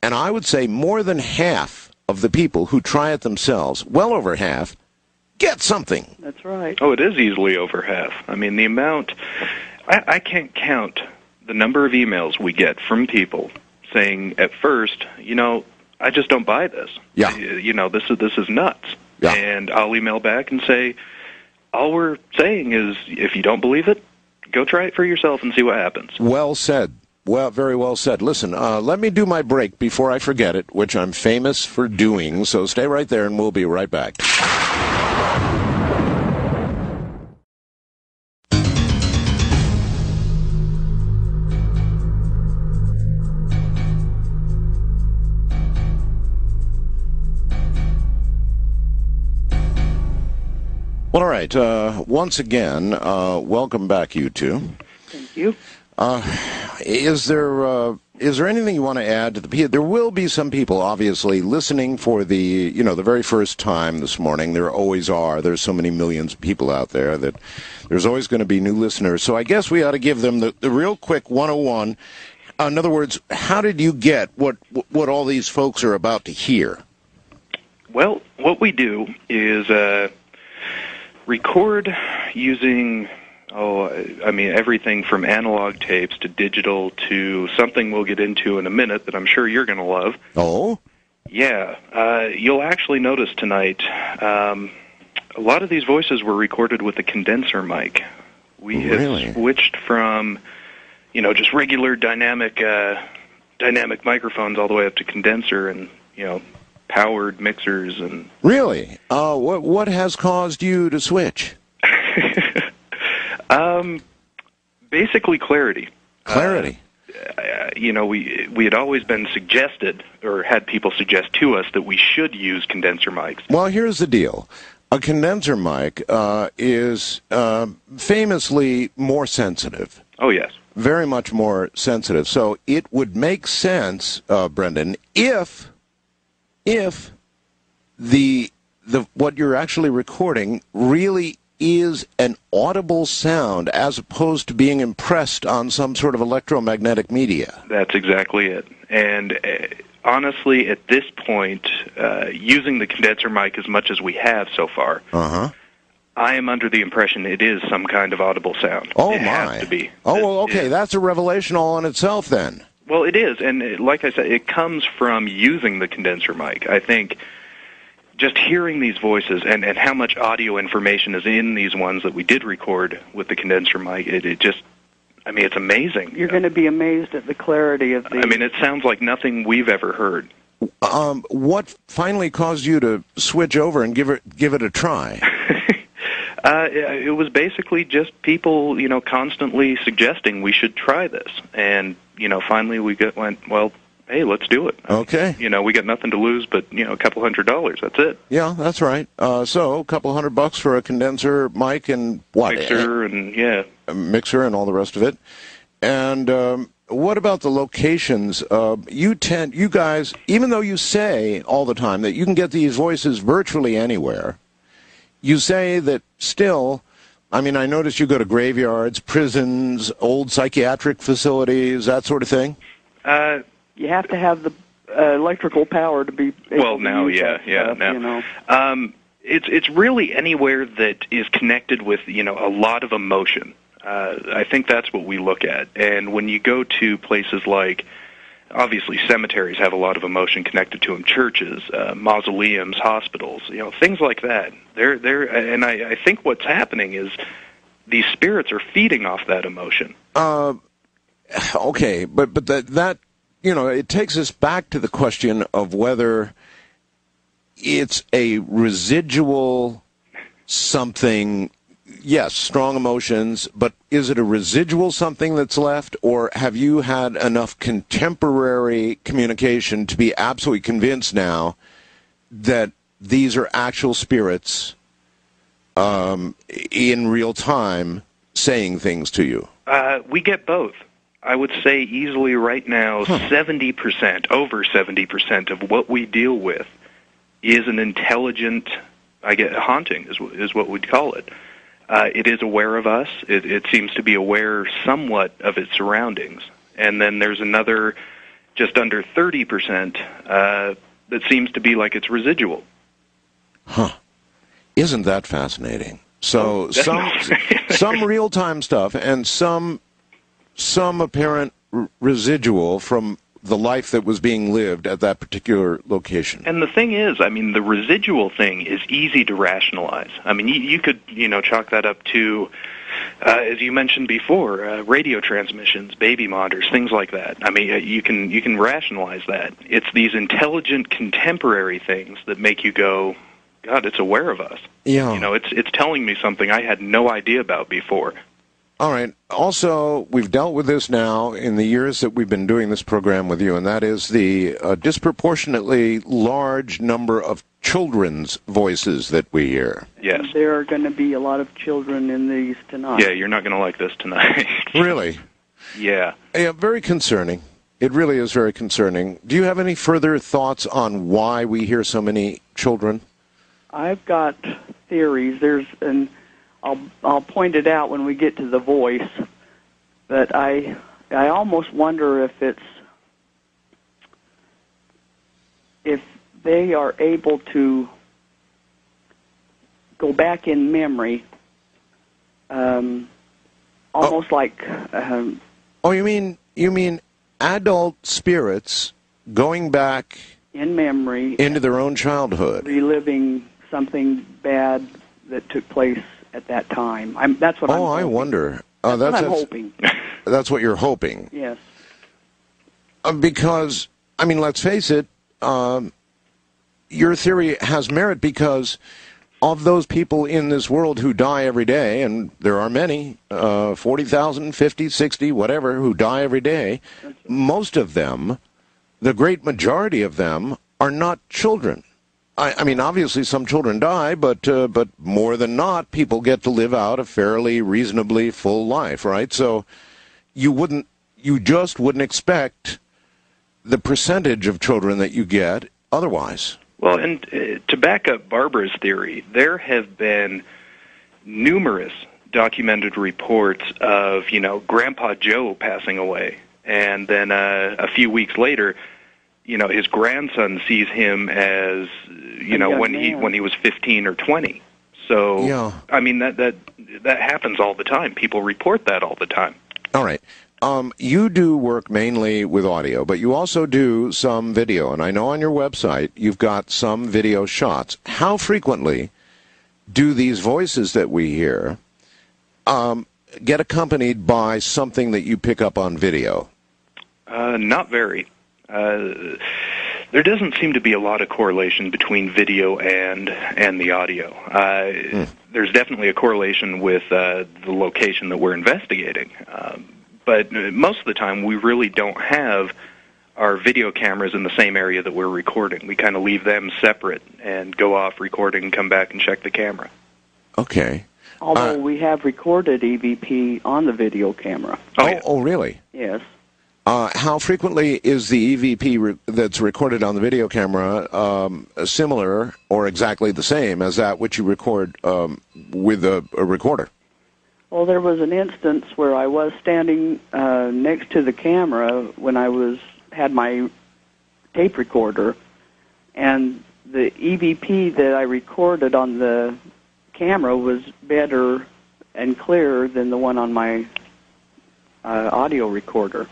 Speaker 1: And I would say more than half of the people who try it themselves, well over half, get something.
Speaker 3: That's right.
Speaker 13: Oh, it is easily over half. I mean, the amount, I can't count the number of emails we get from people saying at first, I just don't buy this.
Speaker 1: Yeah.
Speaker 13: This is nuts.
Speaker 1: Yeah.
Speaker 13: And I'll email back and say, all we're saying is, if you don't believe it, go try it for yourself and see what happens.
Speaker 1: Well said. Well, very well said. Listen, let me do my break before I forget it, which I'm famous for doing, so stay right there and we'll be right back. Well, all right. Once again, welcome back, you two.
Speaker 3: Thank you.
Speaker 1: Is there anything you want to add to the people? There will be some people, obviously, listening for the very first time this morning. There always are. There's so many millions of people out there that there's always going to be new listeners. So I guess we ought to give them the real quick 101. In other words, how did you get what all these folks are about to hear?
Speaker 13: Well, what we do is record using, everything from analog tapes to digital to something we'll get into in a minute that I'm sure you're going to love.
Speaker 1: Oh?
Speaker 13: Yeah. You'll actually notice tonight a lot of these voices were recorded with a condenser mic. We have switched from, just regular dynamic microphones all the way up to condenser and, powered mixers and...
Speaker 1: Really? What has caused you to switch?
Speaker 13: Basically clarity.
Speaker 1: Clarity.
Speaker 13: We had always been suggested, or had people suggest to us, that we should use condenser mics.
Speaker 1: Well, here's the deal. A condenser mic is famously more sensitive.
Speaker 13: Oh, yes.
Speaker 1: Very much more sensitive. So it would make sense, Brendan, if the what you're actually recording really is an audible sound as opposed to being impressed on some sort of electromagnetic media.
Speaker 13: That's exactly it. And honestly, at this point, using the condenser mic as much as we have so far, I am under the impression it is some kind of audible sound.
Speaker 1: Oh,
Speaker 13: it has to be.
Speaker 1: Oh, well, okay, that's a revelation all on itself then.
Speaker 13: Well, it is, and like I said, it comes from using the condenser mic. I think just hearing these voices and how much audio information is in these ones that we did record with the condenser mic, it's amazing.
Speaker 14: You're going to be amazed at the clarity of the...
Speaker 13: it sounds like nothing we've ever heard.
Speaker 1: What finally caused you to switch over and give it a try?
Speaker 13: It was basically just people, constantly suggesting we should try this. And, finally we went, well, hey, let's do it.
Speaker 1: Okay.
Speaker 13: We got nothing to lose but, a couple $100. That's it.
Speaker 1: Yeah, that's right. So a couple $100 for a condenser mic and what?
Speaker 13: Mixer and, yeah.
Speaker 1: A mixer and all the rest of it. And what about the locations? You guys, even though you say all the time that you can get these voices virtually anywhere, you say that still, I notice you go to graveyards, prisons, old psychiatric facilities, that sort of thing.
Speaker 14: You have to have the electrical power to be able to use that stuff.
Speaker 13: It's really anywhere that is connected with, a lot of emotion. I think that's what we look at. And when you go to places like, obviously cemeteries have a lot of emotion connected to them, churches, mausoleums, hospitals, things like that. And I think what's happening is these spirits are feeding off that emotion.
Speaker 1: Okay, but that it takes us back to the question of whether it's a residual something. Yes, strong emotions, but is it a residual something that's left, or have you had enough contemporary communication to be absolutely convinced now that these are actual spirits in real time saying things to you?
Speaker 13: We get both. I would say easily right now 70%, over 70% of what we deal with is an intelligent, haunting is what we'd call it. It is aware of us. It seems to be aware somewhat of its surroundings. And then there's another just under 30% that seems to be like it's residual.
Speaker 1: Huh. Isn't that fascinating? So some real-time stuff and some apparent residual from the life that was being lived at that particular location.
Speaker 13: And the thing is, the residual thing is easy to rationalize. You could, chalk that up to, as you mentioned before, radio transmissions, baby monitors, things like that. You can rationalize that. It's these intelligent contemporary things that make you go, God, it's aware of us.
Speaker 1: Yeah.
Speaker 13: It's telling me something I had no idea about before.
Speaker 1: All right. Also, we've dealt with this now in the years that we've been doing this program with you, and that is the disproportionately large number of children's voices that we hear.
Speaker 13: Yes.
Speaker 14: There are going to be a lot of children in these tonight.
Speaker 13: Yeah, you're not going to like this tonight.
Speaker 1: Really?
Speaker 13: Yeah.
Speaker 1: Yeah, very concerning. It really is very concerning. Do you have any further thoughts on why we hear so many children?
Speaker 14: I've got theories. I'll point it out when we get to the voice, but I almost wonder if they are able to go back in memory, almost like.
Speaker 1: You mean adult spirits going back
Speaker 14: in memory
Speaker 1: into their own childhood,
Speaker 14: reliving something bad that took place at that time. That's what I'm hoping.
Speaker 1: I wonder.
Speaker 14: That's what I'm hoping.
Speaker 1: That's what you're hoping.
Speaker 14: Yes.
Speaker 1: Because, let's face it, your theory has merit because of those people in this world who die every day, and there are many, 40,000, 50, 60, whatever, who die every day, most of them, the great majority of them, are not children. Obviously some children die, but more than not, people get to live out a fairly reasonably full life, right? So you just wouldn't expect the percentage of children that you get otherwise.
Speaker 13: Well, and to back up Barbara's theory, there have been numerous documented reports of, Grandpa Joe passing away, and then a few weeks later, his grandson sees him as, when he was 15 or 20. So,
Speaker 1: yeah.
Speaker 13: That happens all the time. People report that all the time.
Speaker 1: All right. You do work mainly with audio, but you also do some video, and I know on your website you've got some video shots. How frequently do these voices that we hear get accompanied by something that you pick up on video?
Speaker 13: Not very. There doesn't seem to be a lot of correlation between video and the audio. There's definitely a correlation with the location that we're investigating. But most of the time, we really don't have our video cameras in the same area that we're recording. We kind of leave them separate and go off recording and come back and check the camera.
Speaker 1: Okay.
Speaker 14: Although we have recorded EVP on the video camera.
Speaker 1: Oh, really?
Speaker 14: Yes.
Speaker 1: How frequently is the EVP that's recorded on the video camera similar or exactly the same as that which you record with a recorder?
Speaker 14: Well, there was an instance where I was standing next to the camera when I had my tape recorder, and the EVP that I recorded on the camera was better and clearer than the one on my audio recorder.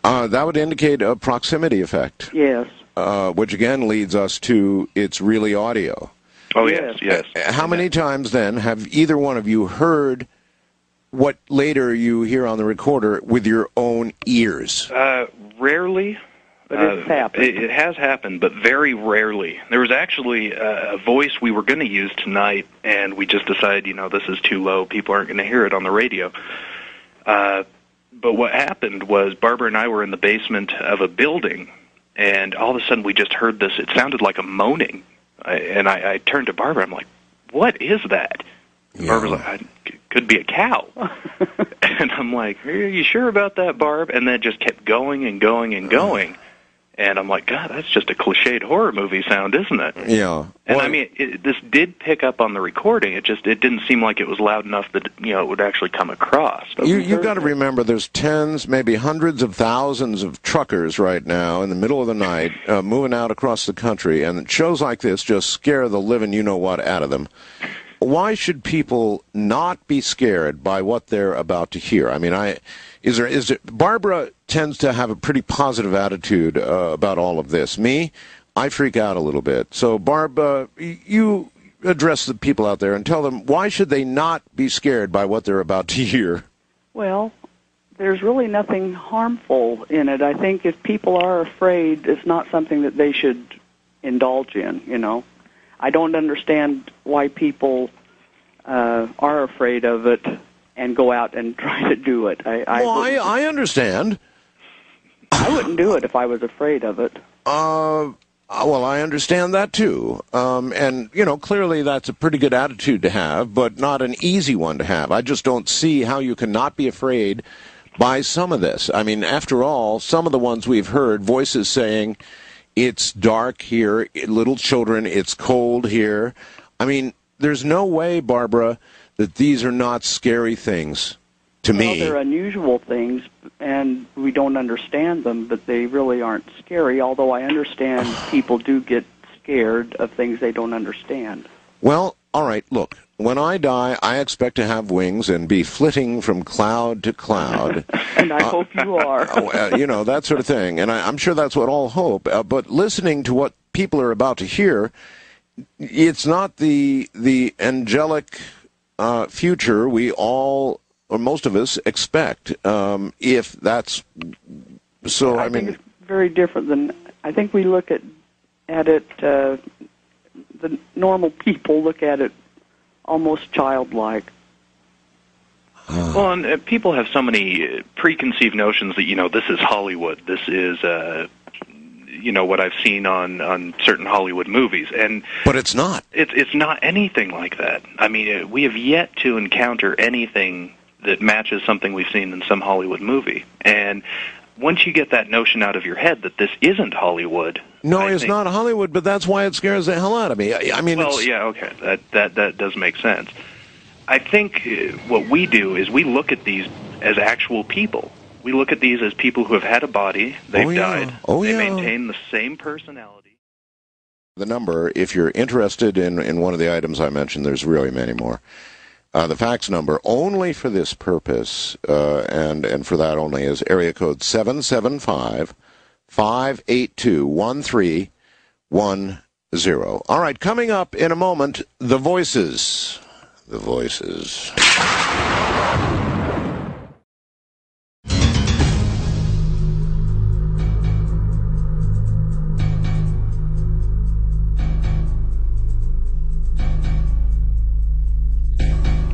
Speaker 1: That would indicate a proximity effect.
Speaker 14: Yes.
Speaker 1: Which again leads us to it's really audio.
Speaker 13: Oh, yes.
Speaker 1: How many times, then, have either one of you heard what later you hear on the recorder with your own ears?
Speaker 13: Rarely.
Speaker 14: But it's happened.
Speaker 13: It has happened, but very rarely. There was actually a voice we were going to use tonight, and we just decided, this is too low. People aren't going to hear it on the radio. But what happened was Barbara and I were in the basement of a building, and all of a sudden we just heard this. It sounded like a moaning. I turned to Barbara. I'm like, what is that? Yeah. Barbara's like, it could be a cow. And I'm like, are you sure about that, Barb? And then it just kept going and going and going. And I'm like, God, that's just a cliched horror movie sound, isn't it?
Speaker 1: Yeah.
Speaker 13: And this did pick up on the recording. It didn't seem like it was loud enough that it would actually come across.
Speaker 1: You've got to remember, there's tens, maybe hundreds of thousands of truckers right now in the middle of the night moving out across the country, and shows like this just scare the living you-know-what out of them. Why should people not be scared by what they're about to hear? Barbara tends to have a pretty positive attitude about all of this. Me, I freak out a little bit. So, Barb, you address the people out there and tell them, why should they not be scared by what they're about to hear?
Speaker 14: Well, there's really nothing harmful in it. I think if people are afraid, it's not something that they should indulge in, I don't understand why people are afraid of it and go out and try to do it.
Speaker 1: I understand.
Speaker 14: I wouldn't do it if I was afraid of it.
Speaker 1: Well, I understand that too. And, clearly that's a pretty good attitude to have, but not an easy one to have. I just don't see how you can not be afraid by some of this. I mean, after all, some of the ones we've heard, voices saying, it's dark here, little children, it's cold here. I mean, there's no way, Barbara, that these are not scary things to me.
Speaker 14: They're unusual things, and we don't understand them, but they really aren't scary, although I understand people do get scared of things they don't understand.
Speaker 1: Well, all right, look, when I die, I expect to have wings and be flitting from cloud to cloud.
Speaker 14: And I hope you are.
Speaker 1: You know, that sort of thing. And I'm sure that's what all hope. But listening to what people are about to hear, it's not the angelic future we all, or most of us, expect. If that's so, I mean,
Speaker 14: think it's very different than. I think we look at it. The normal people look at it almost childlike.
Speaker 13: Well, and people have so many preconceived notions that, this is Hollywood. This is, what I've seen on certain Hollywood movies.
Speaker 1: But it's not.
Speaker 13: It's not anything like that. I mean, we have yet to encounter anything that matches something we've seen in some Hollywood movie. And once you get that notion out of your head that this isn't Hollywood...
Speaker 1: No, it's not Hollywood, but that's why it scares the hell out of me. I mean,
Speaker 13: well, yeah, okay, that does make sense. I think what we do is we look at these as actual people. We look at these as people who have had a body, they've died, they maintain the same personality.
Speaker 1: The number, if you're interested in one of the items I mentioned, there's really many more. The fax number, only for this purpose, and for that only, is area code 775-582-1310. All right, coming up in a moment, the voices. The voices.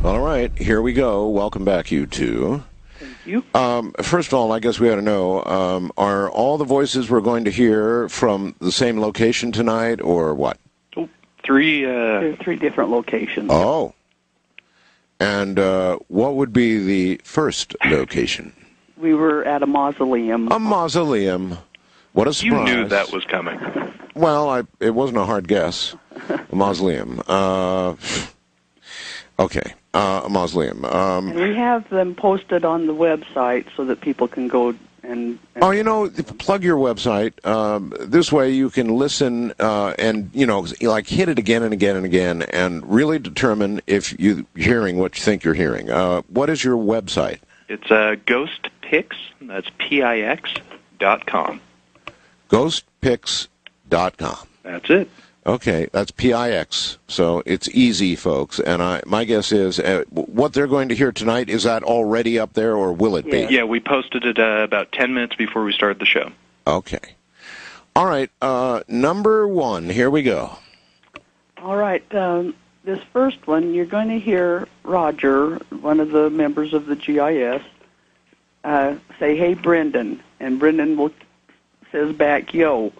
Speaker 1: All right, here we go. Welcome back, you two.
Speaker 14: Thank you.
Speaker 1: First of all, I guess we ought to know, are all the voices we're going to hear from the same location tonight, or what?
Speaker 14: There are 3 different locations.
Speaker 1: Oh. And what would be the first location?
Speaker 14: We were at a mausoleum.
Speaker 1: A mausoleum. What a surprise.
Speaker 13: You knew that was coming.
Speaker 1: Well, it wasn't a hard guess. A mausoleum. Okay. A mausoleum.
Speaker 14: And we have them posted on the website so that people can go and
Speaker 1: plug your website. This way you can listen and, like hit it again and again and again and really determine if you're hearing what you think you're hearing. What is your website?
Speaker 13: It's GhostPix, that's PIX.com.
Speaker 1: GhostPix.com.
Speaker 13: That's it.
Speaker 1: Okay, that's PIX, so it's easy, folks. And my guess is what they're going to hear tonight, is that already up there, or will it be?
Speaker 13: Yeah, we posted it about 10 minutes before we started the show.
Speaker 1: Okay. All right, number 1, here we go.
Speaker 14: All right, this first one, you're going to hear Roger, one of the members of the GIS, say, "Hey, Brendan," and Brendan says back, "Yo."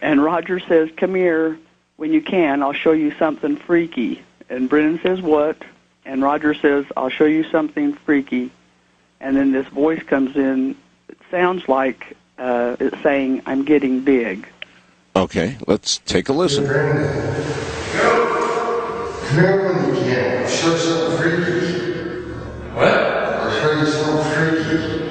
Speaker 14: And Roger says, "Come here when you can. I'll show you something freaky." And Brendan says, "What?" And Roger says, "I'll show you something freaky." And then this voice comes in. It sounds like it's saying, "I'm getting big."
Speaker 1: Okay, let's take a listen.
Speaker 15: Brendan, come here when you can. I'll show you something freaky. What? I'll show you something freaky.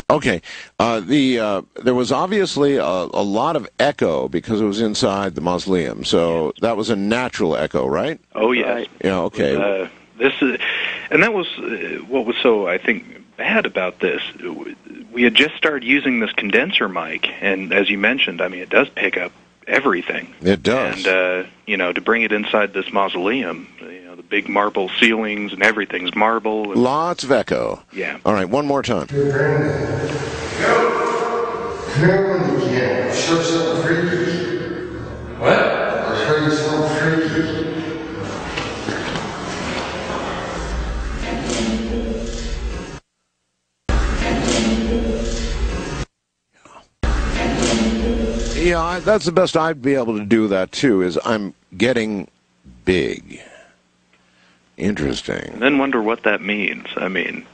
Speaker 1: Okay, there was obviously a lot of echo because it was inside the mausoleum, so that was a natural echo, right?
Speaker 13: Oh, yes.
Speaker 1: Yeah, okay.
Speaker 13: And that was what was so, I think, bad about this. We had just started using this condenser mic, and as you mentioned, I mean, it does pick up everything.
Speaker 1: It does.
Speaker 13: And, to bring it inside this mausoleum, the big marble ceilings and everything's marble. And
Speaker 1: lots of echo.
Speaker 13: Yeah.
Speaker 1: All right, one more time.
Speaker 15: Come here when you can. I'll show you something freaky. What? I'll show you something freaky.
Speaker 1: Yeah, that's the best I'd be able to do that, too, is I'm getting big. Interesting.
Speaker 13: And then wonder what that means. I mean,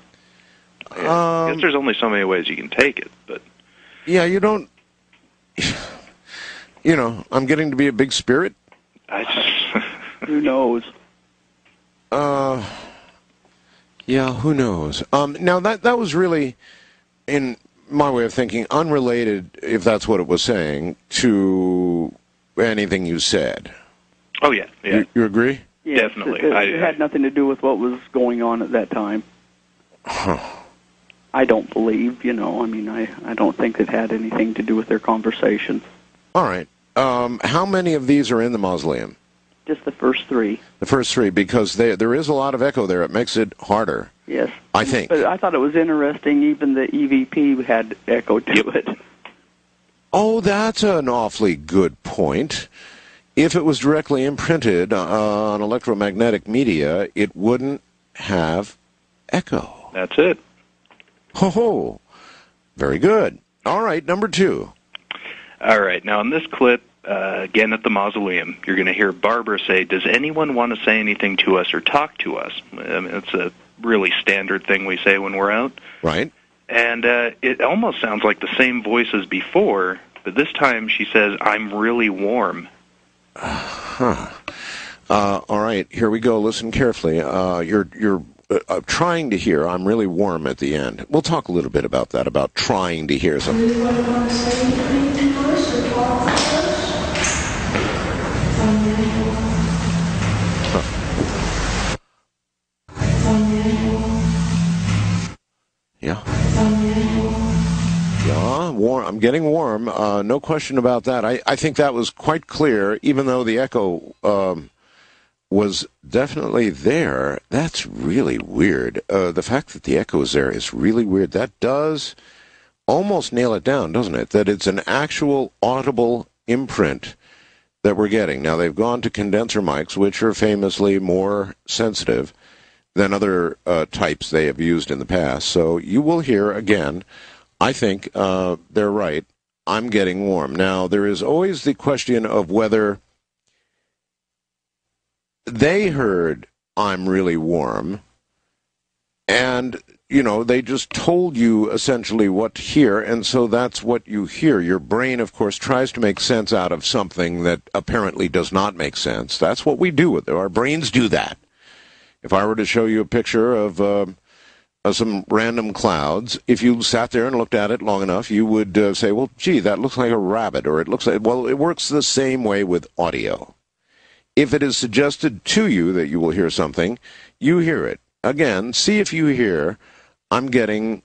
Speaker 13: I guess there's only so many ways you can take it, but...
Speaker 1: Yeah, you don't... You know, I'm getting to be a big spirit.
Speaker 14: Who knows?
Speaker 1: Yeah, who knows? Now, that was really, in my way of thinking, unrelated, if that's what it was saying, to anything you said.
Speaker 13: Oh, yeah.
Speaker 1: You agree?
Speaker 14: Yes,
Speaker 13: definitely.
Speaker 14: It had nothing to do with what was going on at that time.
Speaker 1: Huh.
Speaker 14: I don't believe, I mean, I don't think it had anything to do with their conversation.
Speaker 1: All right. How many of these are in the mausoleum?
Speaker 14: Just the first three.
Speaker 1: The first three, because there is a lot of echo there. It makes it harder.
Speaker 14: Yes.
Speaker 1: I think.
Speaker 14: But I thought it was interesting, even the EVP had echo to it.
Speaker 1: Oh, that's an awfully good point. If it was directly imprinted on electromagnetic media, it wouldn't have echo.
Speaker 13: That's it.
Speaker 1: Ho-ho. Very good. All right, number 2.
Speaker 13: All right. Now, in this clip, again at the mausoleum, you're going to hear Barbara say, "Does anyone want to say anything to us or talk to us?" I mean, it's a really standard thing we say when we're out.
Speaker 1: Right.
Speaker 13: And it almost sounds like the same voice as before, but this time she says, "I'm really warm."
Speaker 1: Huh. All right, here we go. Listen carefully. You're trying to hear "I'm really warm" at the end. We'll talk a little bit about that, about trying to hear something. Yeah. Yeah, warm. I'm getting warm. No question about that. I think that was quite clear, even though the echo was definitely there. That's really weird. The fact that the echo is there is really weird. That does almost nail it down, doesn't it? That it's an actual audible imprint that we're getting. Now, they've gone to condenser mics, which are famously more sensitive than other types they have used in the past. So you will hear, again, I think they're right, "I'm getting warm." Now, there is always the question of whether they heard "I'm really warm," and, they just told you essentially what to hear, and so that's what you hear. Your brain, of course, tries to make sense out of something that apparently does not make sense. That's what we do with it. Our brains do that. If I were to show you a picture of some random clouds, if you sat there and looked at it long enough, you would say, well, gee, that looks like a rabbit, or it looks like... Well, it works the same way with audio. If it is suggested to you that you will hear something, you hear it. Again, see if you hear, "I'm getting,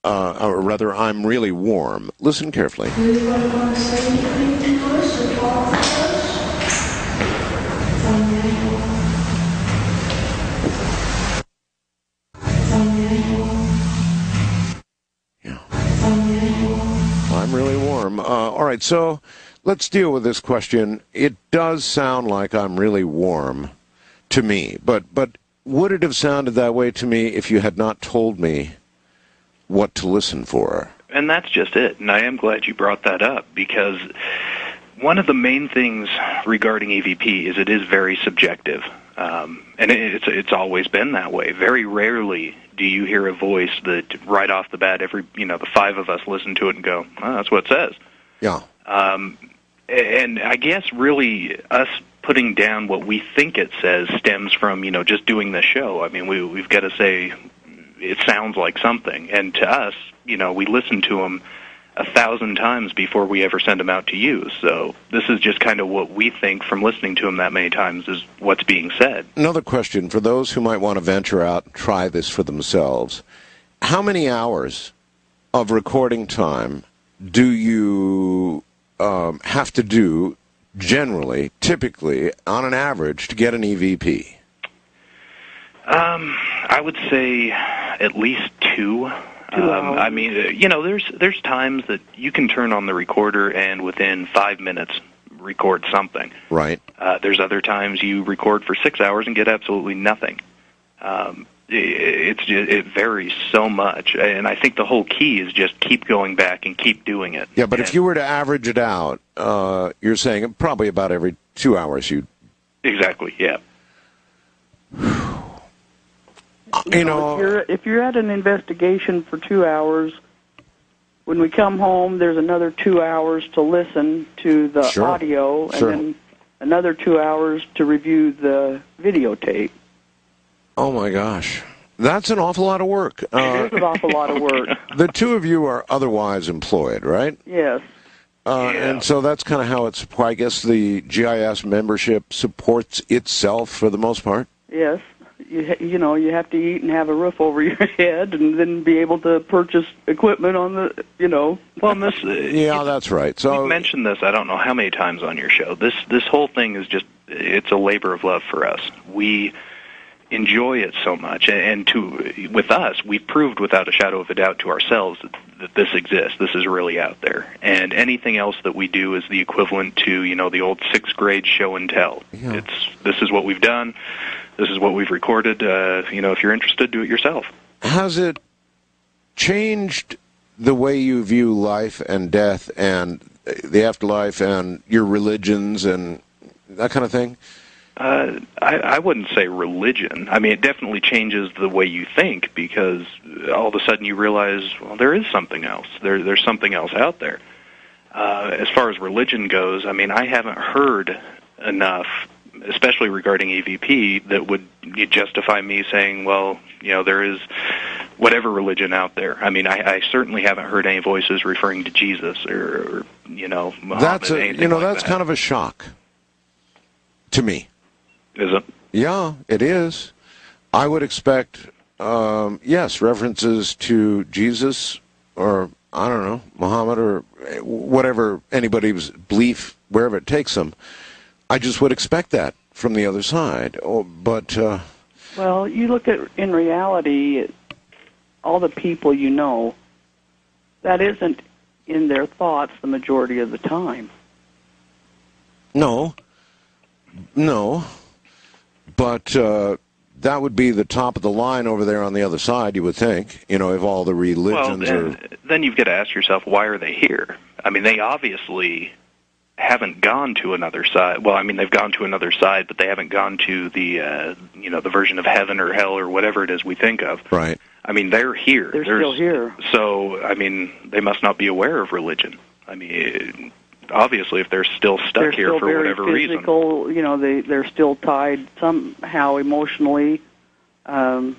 Speaker 1: or rather, I'm really warm." Listen carefully. I'm really warm. All right, so let's deal with this question. It does sound like I'm really warm to me, but would it have sounded that way to me if you had not told me what to listen for?
Speaker 13: And that's just it. And I am glad you brought that up, because one of the main things regarding EVP is it is very subjective. And it's always been that way. Very rarely do you hear a voice that right off the bat, the 5 of us listen to it and go, "Oh, that's what it says."
Speaker 1: Yeah.
Speaker 13: And I guess really us putting down what we think it says stems from, just doing the show. I mean, we've got to say it sounds like something. And to us, we listen to them 1,000 times before we ever send them out to you. So this is just kind of what we think from listening to them that many times is what's being said.
Speaker 1: Another question for those who might want to venture out and try this for themselves. How many hours of recording time do you have to do generally, typically, on an average, to get an EVP?
Speaker 13: I would say at least 2. I mean, there's times that you can turn on the recorder and within 5 minutes record something.
Speaker 1: Right.
Speaker 13: There's other times you record for 6 hours and get absolutely nothing. it varies so much, and I think the whole key is just keep going back and keep doing it.
Speaker 1: Yeah, but if you were to average it out, you're saying probably about every 2 hours you.
Speaker 13: Exactly. Yeah.
Speaker 14: You know, if you're at an investigation for 2 hours, when we come home, there's another 2 hours to listen to the audio, and then another 2 hours to review the videotape.
Speaker 1: Oh my gosh, that's an awful lot of work.
Speaker 14: It is an awful lot of work.
Speaker 1: The two of you are otherwise employed, right?
Speaker 14: Yes.
Speaker 1: And so that's kind of how it's. I guess the GIS membership supports itself for the most part.
Speaker 14: Yes. You know, you have to eat and have a roof over your head, and then be able to purchase equipment on the,
Speaker 13: Well, this.
Speaker 1: Yeah, that's right. So
Speaker 13: you've mentioned this. I don't know how many times on your show. This whole thing is it's a labor of love for us. We enjoy it so much, and with us, we've proved without a shadow of a doubt to ourselves that this exists. This is really out there, and anything else that we do is the equivalent to the old 6th grade show and tell.
Speaker 1: Yeah.
Speaker 13: This is what we've done. This is what we've recorded. If you're interested, do it yourself.
Speaker 1: Has it changed the way you view life and death and the afterlife and your religions and that kind of thing?
Speaker 13: I wouldn't say religion. I mean, it definitely changes the way you think, because all of a sudden you realize, well, there is something else. There's something else out there. As far as religion goes, I mean, I haven't heard enough, especially regarding EVP, that would justify me saying, well, there is whatever religion out there. I mean, I certainly haven't heard any voices referring to Jesus or Muhammad.
Speaker 1: That's kind of a shock to me.
Speaker 13: Is it?
Speaker 1: Yeah, it is. I would expect, yes, references to Jesus or, I don't know, Muhammad or whatever anybody's belief, wherever it takes them. I just would expect that from the other side. But
Speaker 14: well, you look at, in reality, all the people that isn't in their thoughts the majority of the time.
Speaker 1: No. But that would be the top of the line over there on the other side, you would think, if all the religions are...
Speaker 13: Then you've got to ask yourself, why are they here? I mean, they obviously haven't gone to another side. Well, I mean, they've gone to another side, but they haven't gone to the, the version of heaven or hell or whatever it is we think of.
Speaker 1: Right.
Speaker 13: I mean, they're here.
Speaker 14: They're still here.
Speaker 13: So, I mean, they must not be aware of religion. I mean... Obviously, if they're still stuck here for whatever reason.
Speaker 14: They're still tied somehow emotionally to.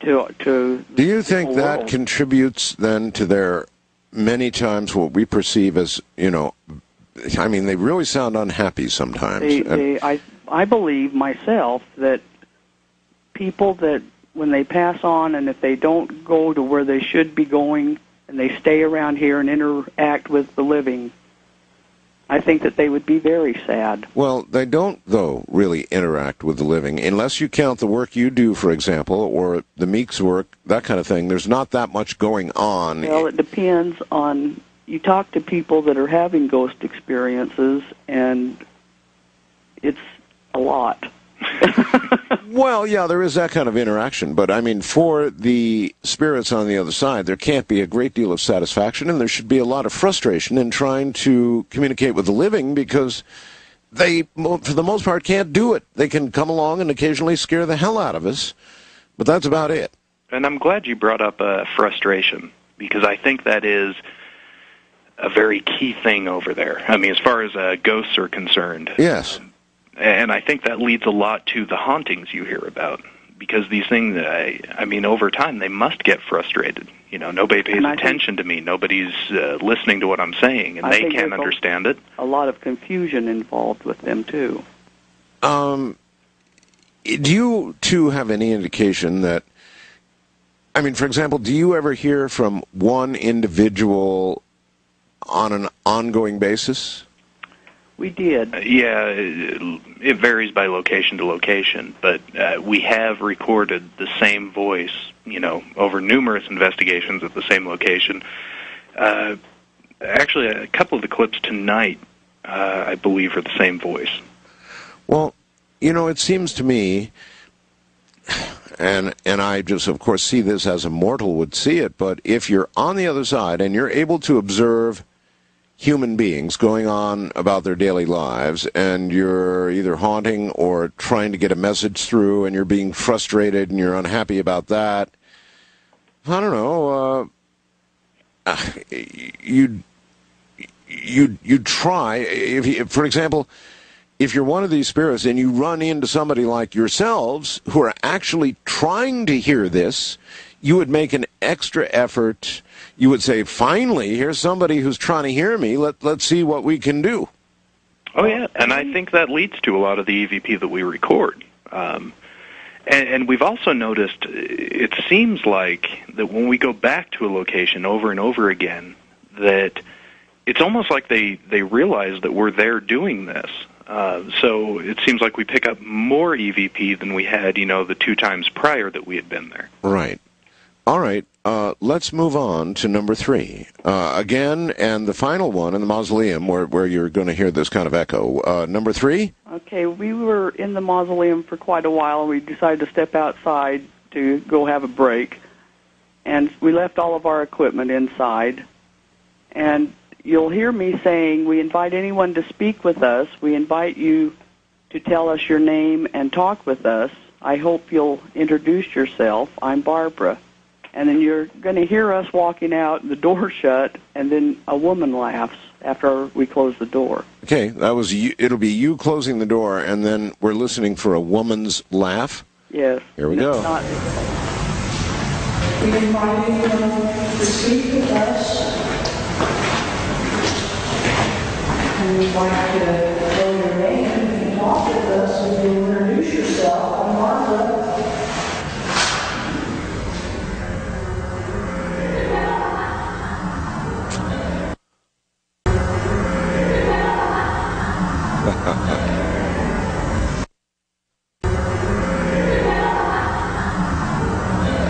Speaker 1: Do you think that
Speaker 14: world.
Speaker 1: Contributes then to their many times what we perceive as I mean, they really sound unhappy sometimes.
Speaker 14: I believe myself that people that when they pass on and if they don't go to where they should be going and they stay around here and interact with the living, I think that they would be very sad.
Speaker 1: Well, they don't, though, really interact with the living. Unless you count the work you do, for example, or the Meek's work, that kind of thing, there's not that much going on.
Speaker 14: Well, it depends on... You talk to people that are having ghost experiences, and it's a lot.
Speaker 1: Well, yeah, there is that kind of interaction, but I mean, for the spirits on the other side, there can't be a great deal of satisfaction, and there should be a lot of frustration in trying to communicate with the living because they, for the most part, can't do it. They can come along and occasionally scare the hell out of us, but that's about it.
Speaker 13: And I'm glad you brought up frustration, because I think that is a very key thing over there. I mean, as far as ghosts are concerned.
Speaker 1: Yes.
Speaker 13: And I think that leads a lot to the hauntings you hear about, because these things, I mean, over time, they must get frustrated. Nobody pays attention to me. Nobody's listening to what I'm saying, and they can't understand it.
Speaker 14: A lot of confusion involved with them, too.
Speaker 1: Do you, too, have any indication that, I mean, for example, do you ever hear from one individual on an ongoing basis?
Speaker 14: We did.
Speaker 13: Yeah, it varies by location to location, but we have recorded the same voice, over numerous investigations at the same location. Actually, a couple of the clips tonight, I believe, are the same voice.
Speaker 1: Well, it seems to me, and I just, of course, see this as a mortal would see it, but if you're on the other side and you're able to observe human beings going on about their daily lives, and you're either haunting or trying to get a message through, and you're being frustrated and you're unhappy about that, I don't know, you'd try, if, for example, if you're one of these spirits and you run into somebody like yourselves who are actually trying to hear this, you would make an extra effort. You would say, finally, here's somebody who's trying to hear me. Let's see what we can do.
Speaker 13: Oh, yeah, and I think that leads to a lot of the EVP that we record. And we've also noticed, it seems like that when we go back to a location over and over again, that it's almost like they realize that we're there doing this. So it seems like we pick up more EVP than we had, the 2 times prior that we had been there.
Speaker 1: Right. All right. Let's move on to number 3. Again, and the final one in the mausoleum where you're going to hear this kind of echo. Number 3?
Speaker 14: Okay, we were in the mausoleum for quite a while, and we decided to step outside to go have a break. And we left all of our equipment inside. And you'll hear me saying, we invite anyone to speak with us. We invite you to tell us your name and talk with us. I hope you'll introduce yourself. I'm Barbara. And then you're going to hear us walking out, and the door shut, and then a woman laughs after we close the door.
Speaker 1: Okay, that was you. It'll be you closing the door, and then we're listening for a woman's laugh.
Speaker 14: Yes.
Speaker 1: Here we go.
Speaker 15: We invite you to speak with us, and we'd like to know your name and talk with us, and you'll introduce yourself. I'm Barbara.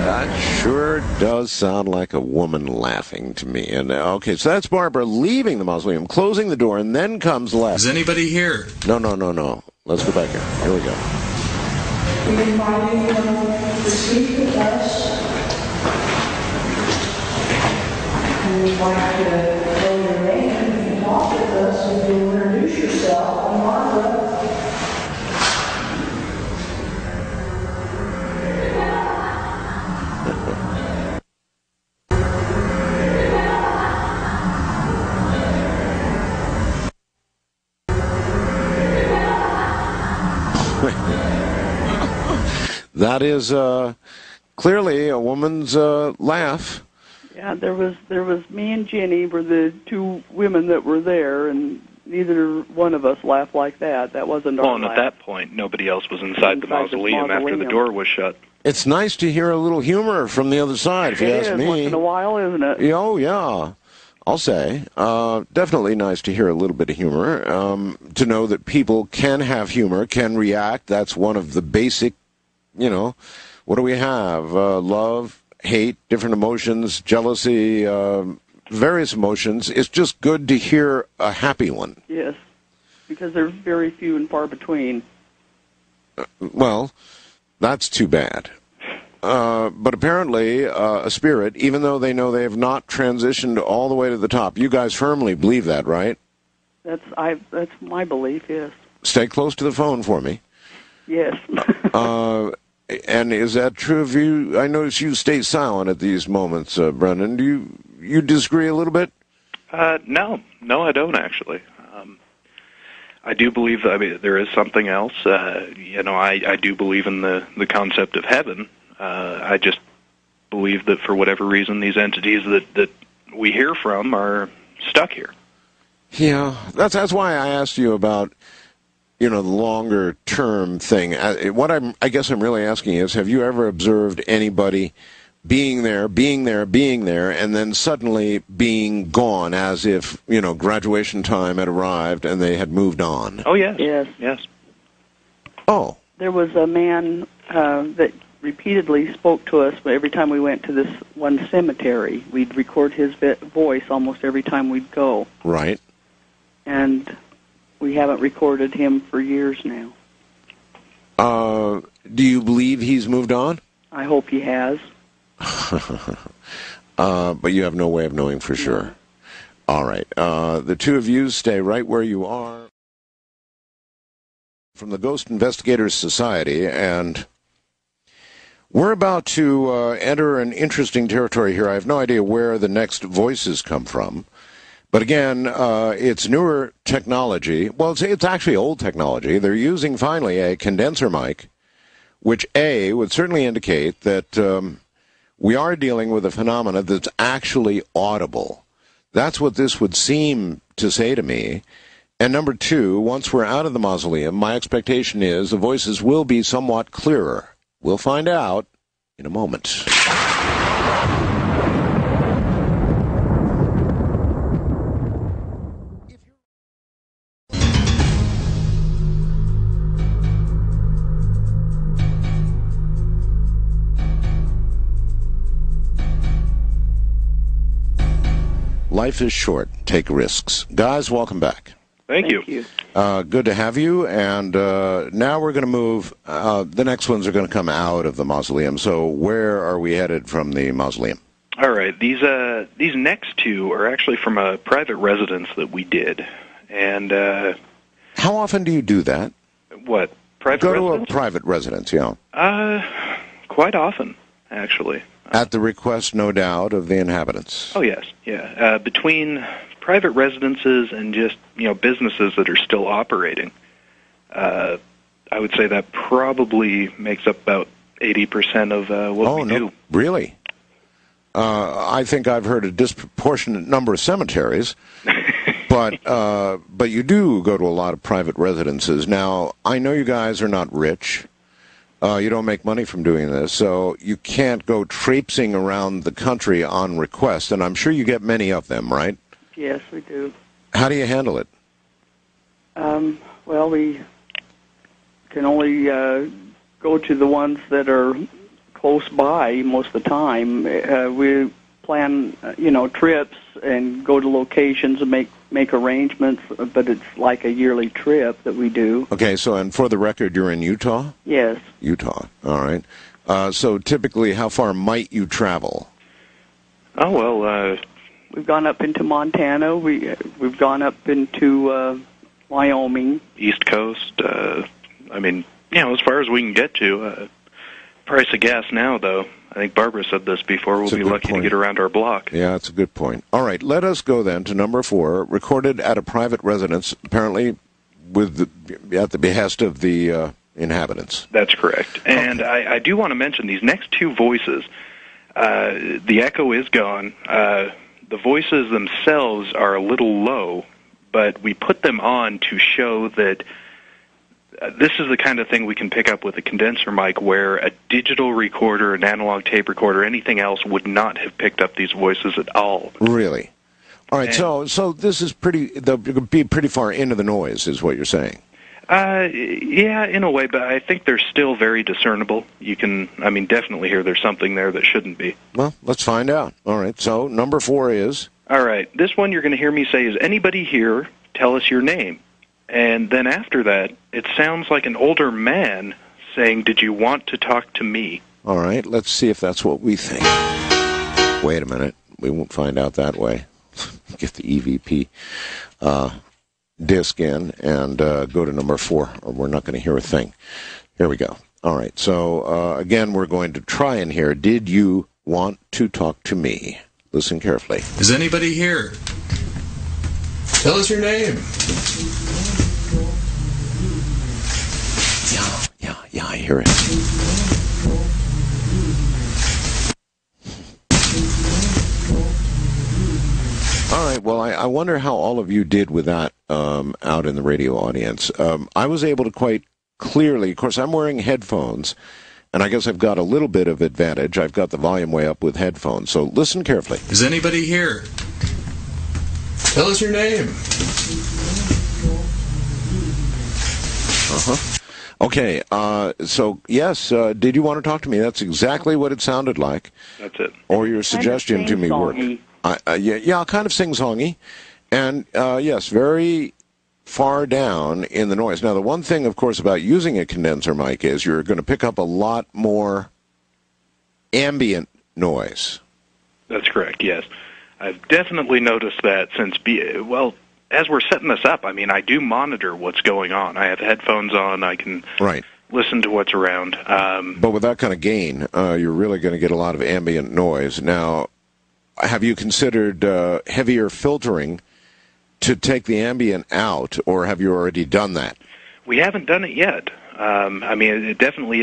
Speaker 1: That sure does sound like a woman laughing to me. And okay, so that's Barbara leaving the mausoleum, closing the door, and then comes left.
Speaker 16: Is anybody here?
Speaker 1: No. Let's go back here. Here we go.
Speaker 15: We invite you to speak with us, and we'd like to know your name and talk with us, and you'll introduce yourself. I'm Barbara.
Speaker 1: That is clearly a woman's laugh.
Speaker 14: Yeah, there was me and Jenny were the 2 women that were there, and neither one of us laughed like that. That wasn't our
Speaker 13: Well, and
Speaker 14: laugh.
Speaker 13: at that point, nobody else was inside the mausoleum after the door was shut.
Speaker 1: It's nice to hear a little humor from the other side, if you ask me.
Speaker 14: Once in a while, isn't it?
Speaker 1: Oh, yeah. I'll say. Definitely nice to hear a little bit of humor. To know that people can have humor, can react. That's one of the basic, what do we have? Love, hate, different emotions, jealousy, various emotions. It's just good to hear a happy one.
Speaker 14: Yes, because they're very few and far between.
Speaker 1: Well, that's too bad. But apparently, a spirit, even though they know they have not transitioned all the way to the top, you guys firmly believe that, right?
Speaker 14: That's my belief. Yes.
Speaker 1: Stay close to the phone for me.
Speaker 14: Yes.
Speaker 1: And is that true of you? I notice you stay silent at these moments, Brendan. Do you disagree a little bit?
Speaker 13: No, I don't actually. I do believe that there is something else. I do believe in the concept of heaven. I just believe that for whatever reason, these entities that we hear from are stuck here.
Speaker 1: Yeah, that's why I asked you about the longer term thing. What I guess I'm really asking is, have you ever observed anybody being there, and then suddenly being gone, as if graduation time had arrived and they had moved on?
Speaker 13: Oh yes,
Speaker 14: yes.
Speaker 1: Oh,
Speaker 14: there was a man that repeatedly spoke to us every time we went to this one cemetery. We'd record his voice almost every time we'd go.
Speaker 1: Right.
Speaker 14: And we haven't recorded him for years now.
Speaker 1: Do you believe he's moved on?
Speaker 14: I hope he has.
Speaker 1: But you have no way of knowing for sure.
Speaker 14: No.
Speaker 1: All right. The two of you stay right where you are. From the Ghost Investigators Society, and we're about to enter an interesting territory here. I have no idea where the next voices come from. But again, it's newer technology. Well, it's actually old technology. They're using, finally, a condenser mic, which, A, would certainly indicate that we are dealing with a phenomenon that's actually audible. That's what this would seem to say to me. And number two, once we're out of the mausoleum, my expectation is the voices will be somewhat clearer. We'll find out in a moment. Life is short. Take risks. Guys, welcome back.
Speaker 13: Thank you.
Speaker 1: Good to have you. And now we're going to move. The next ones are going to come out of the mausoleum. So where are we headed from the mausoleum?
Speaker 13: All right. These next two are actually from a private residence that we did. And
Speaker 1: how often do you do that?
Speaker 13: What? Private residence?
Speaker 1: To a private residence, yeah.
Speaker 13: Quite often, actually.
Speaker 1: At the request, no doubt, of the inhabitants.
Speaker 13: Oh, yes. Yeah. Between private residences and just, businesses that are still operating, I would say that probably makes up about 80% of what we do.
Speaker 1: Really? I think I've heard a disproportionate number of cemeteries, but you do go to a lot of private residences. Now, I know you guys are not rich. You don't make money from doing this, so you can't go traipsing around the country on request, and I'm sure you get many of them, right?
Speaker 14: Yes, we do.
Speaker 1: How do you handle it?
Speaker 14: Well, we can only go to the ones that are close by most of the time. We plan, trips and go to locations and make arrangements, but it's like a yearly trip that we do.
Speaker 1: Okay, so, and for the record, you're in Utah?
Speaker 14: Yes.
Speaker 1: Utah, all right. So typically, how far might you travel?
Speaker 13: Oh, well,
Speaker 14: we've gone up into Montana. We've gone up into Wyoming.
Speaker 13: East Coast. As far as we can get to. Price of gas now, though. I think Barbara said this before. We'll be lucky to get around our block.
Speaker 1: Yeah, that's a good point. All right, let us go then to number 4, recorded at a private residence, apparently at the behest of the inhabitants.
Speaker 13: That's correct. And I do want to mention these next two voices. The echo is gone. The voices themselves are a little low, but we put them on to show that this is the kind of thing we can pick up with a condenser mic where a digital recorder, an analog tape recorder, anything else would not have picked up these voices at all.
Speaker 1: Really? All right, so this is they'll be pretty far into the noise, is what you're saying.
Speaker 13: Yeah, in a way, but I think they're still very discernible. You can, definitely hear there's something there that shouldn't be.
Speaker 1: Well, let's find out. All right, so number 4 is?
Speaker 13: All right, this one you're going to hear me say is, anybody here, tell us your name. And then after that, it sounds like an older man saying, did you want to talk to me?
Speaker 1: All right, let's see if that's what we think. Wait a minute. We won't find out that way. Get the EVP disc in and go to number 4, or we're not going to hear a thing. Here we go. All right, so again, we're going to try and hear, did you want to talk to me? Listen carefully.
Speaker 16: Is anybody here? Tell us your name.
Speaker 1: Yeah, I hear it. All right, well, I wonder how all of you did with that out in the radio audience. I was able to quite clearly, of course, I'm wearing headphones, and I guess I've got a little bit of advantage. I've got the volume way up with headphones, so listen carefully.
Speaker 16: Is anybody here? Tell us your name.
Speaker 1: Okay, so yes, did you want to talk to me? That's exactly what it sounded like.
Speaker 13: That's it.
Speaker 1: Or your suggestion to me worked. Yeah, kind of sing-songy. And yes, very far down in the noise. Now, the one thing, of course, about using a condenser mic is you're going to pick up a lot more ambient noise.
Speaker 13: That's correct, yes. I've definitely noticed that since, as we're setting this up, I mean, I do monitor what's going on. I have headphones on. I can listen to what's around.
Speaker 1: But with that kind of gain, you're really going to get a lot of ambient noise. Now, have you considered heavier filtering to take the ambient out, or have you already done that?
Speaker 13: We haven't done it yet. I mean, it definitely is.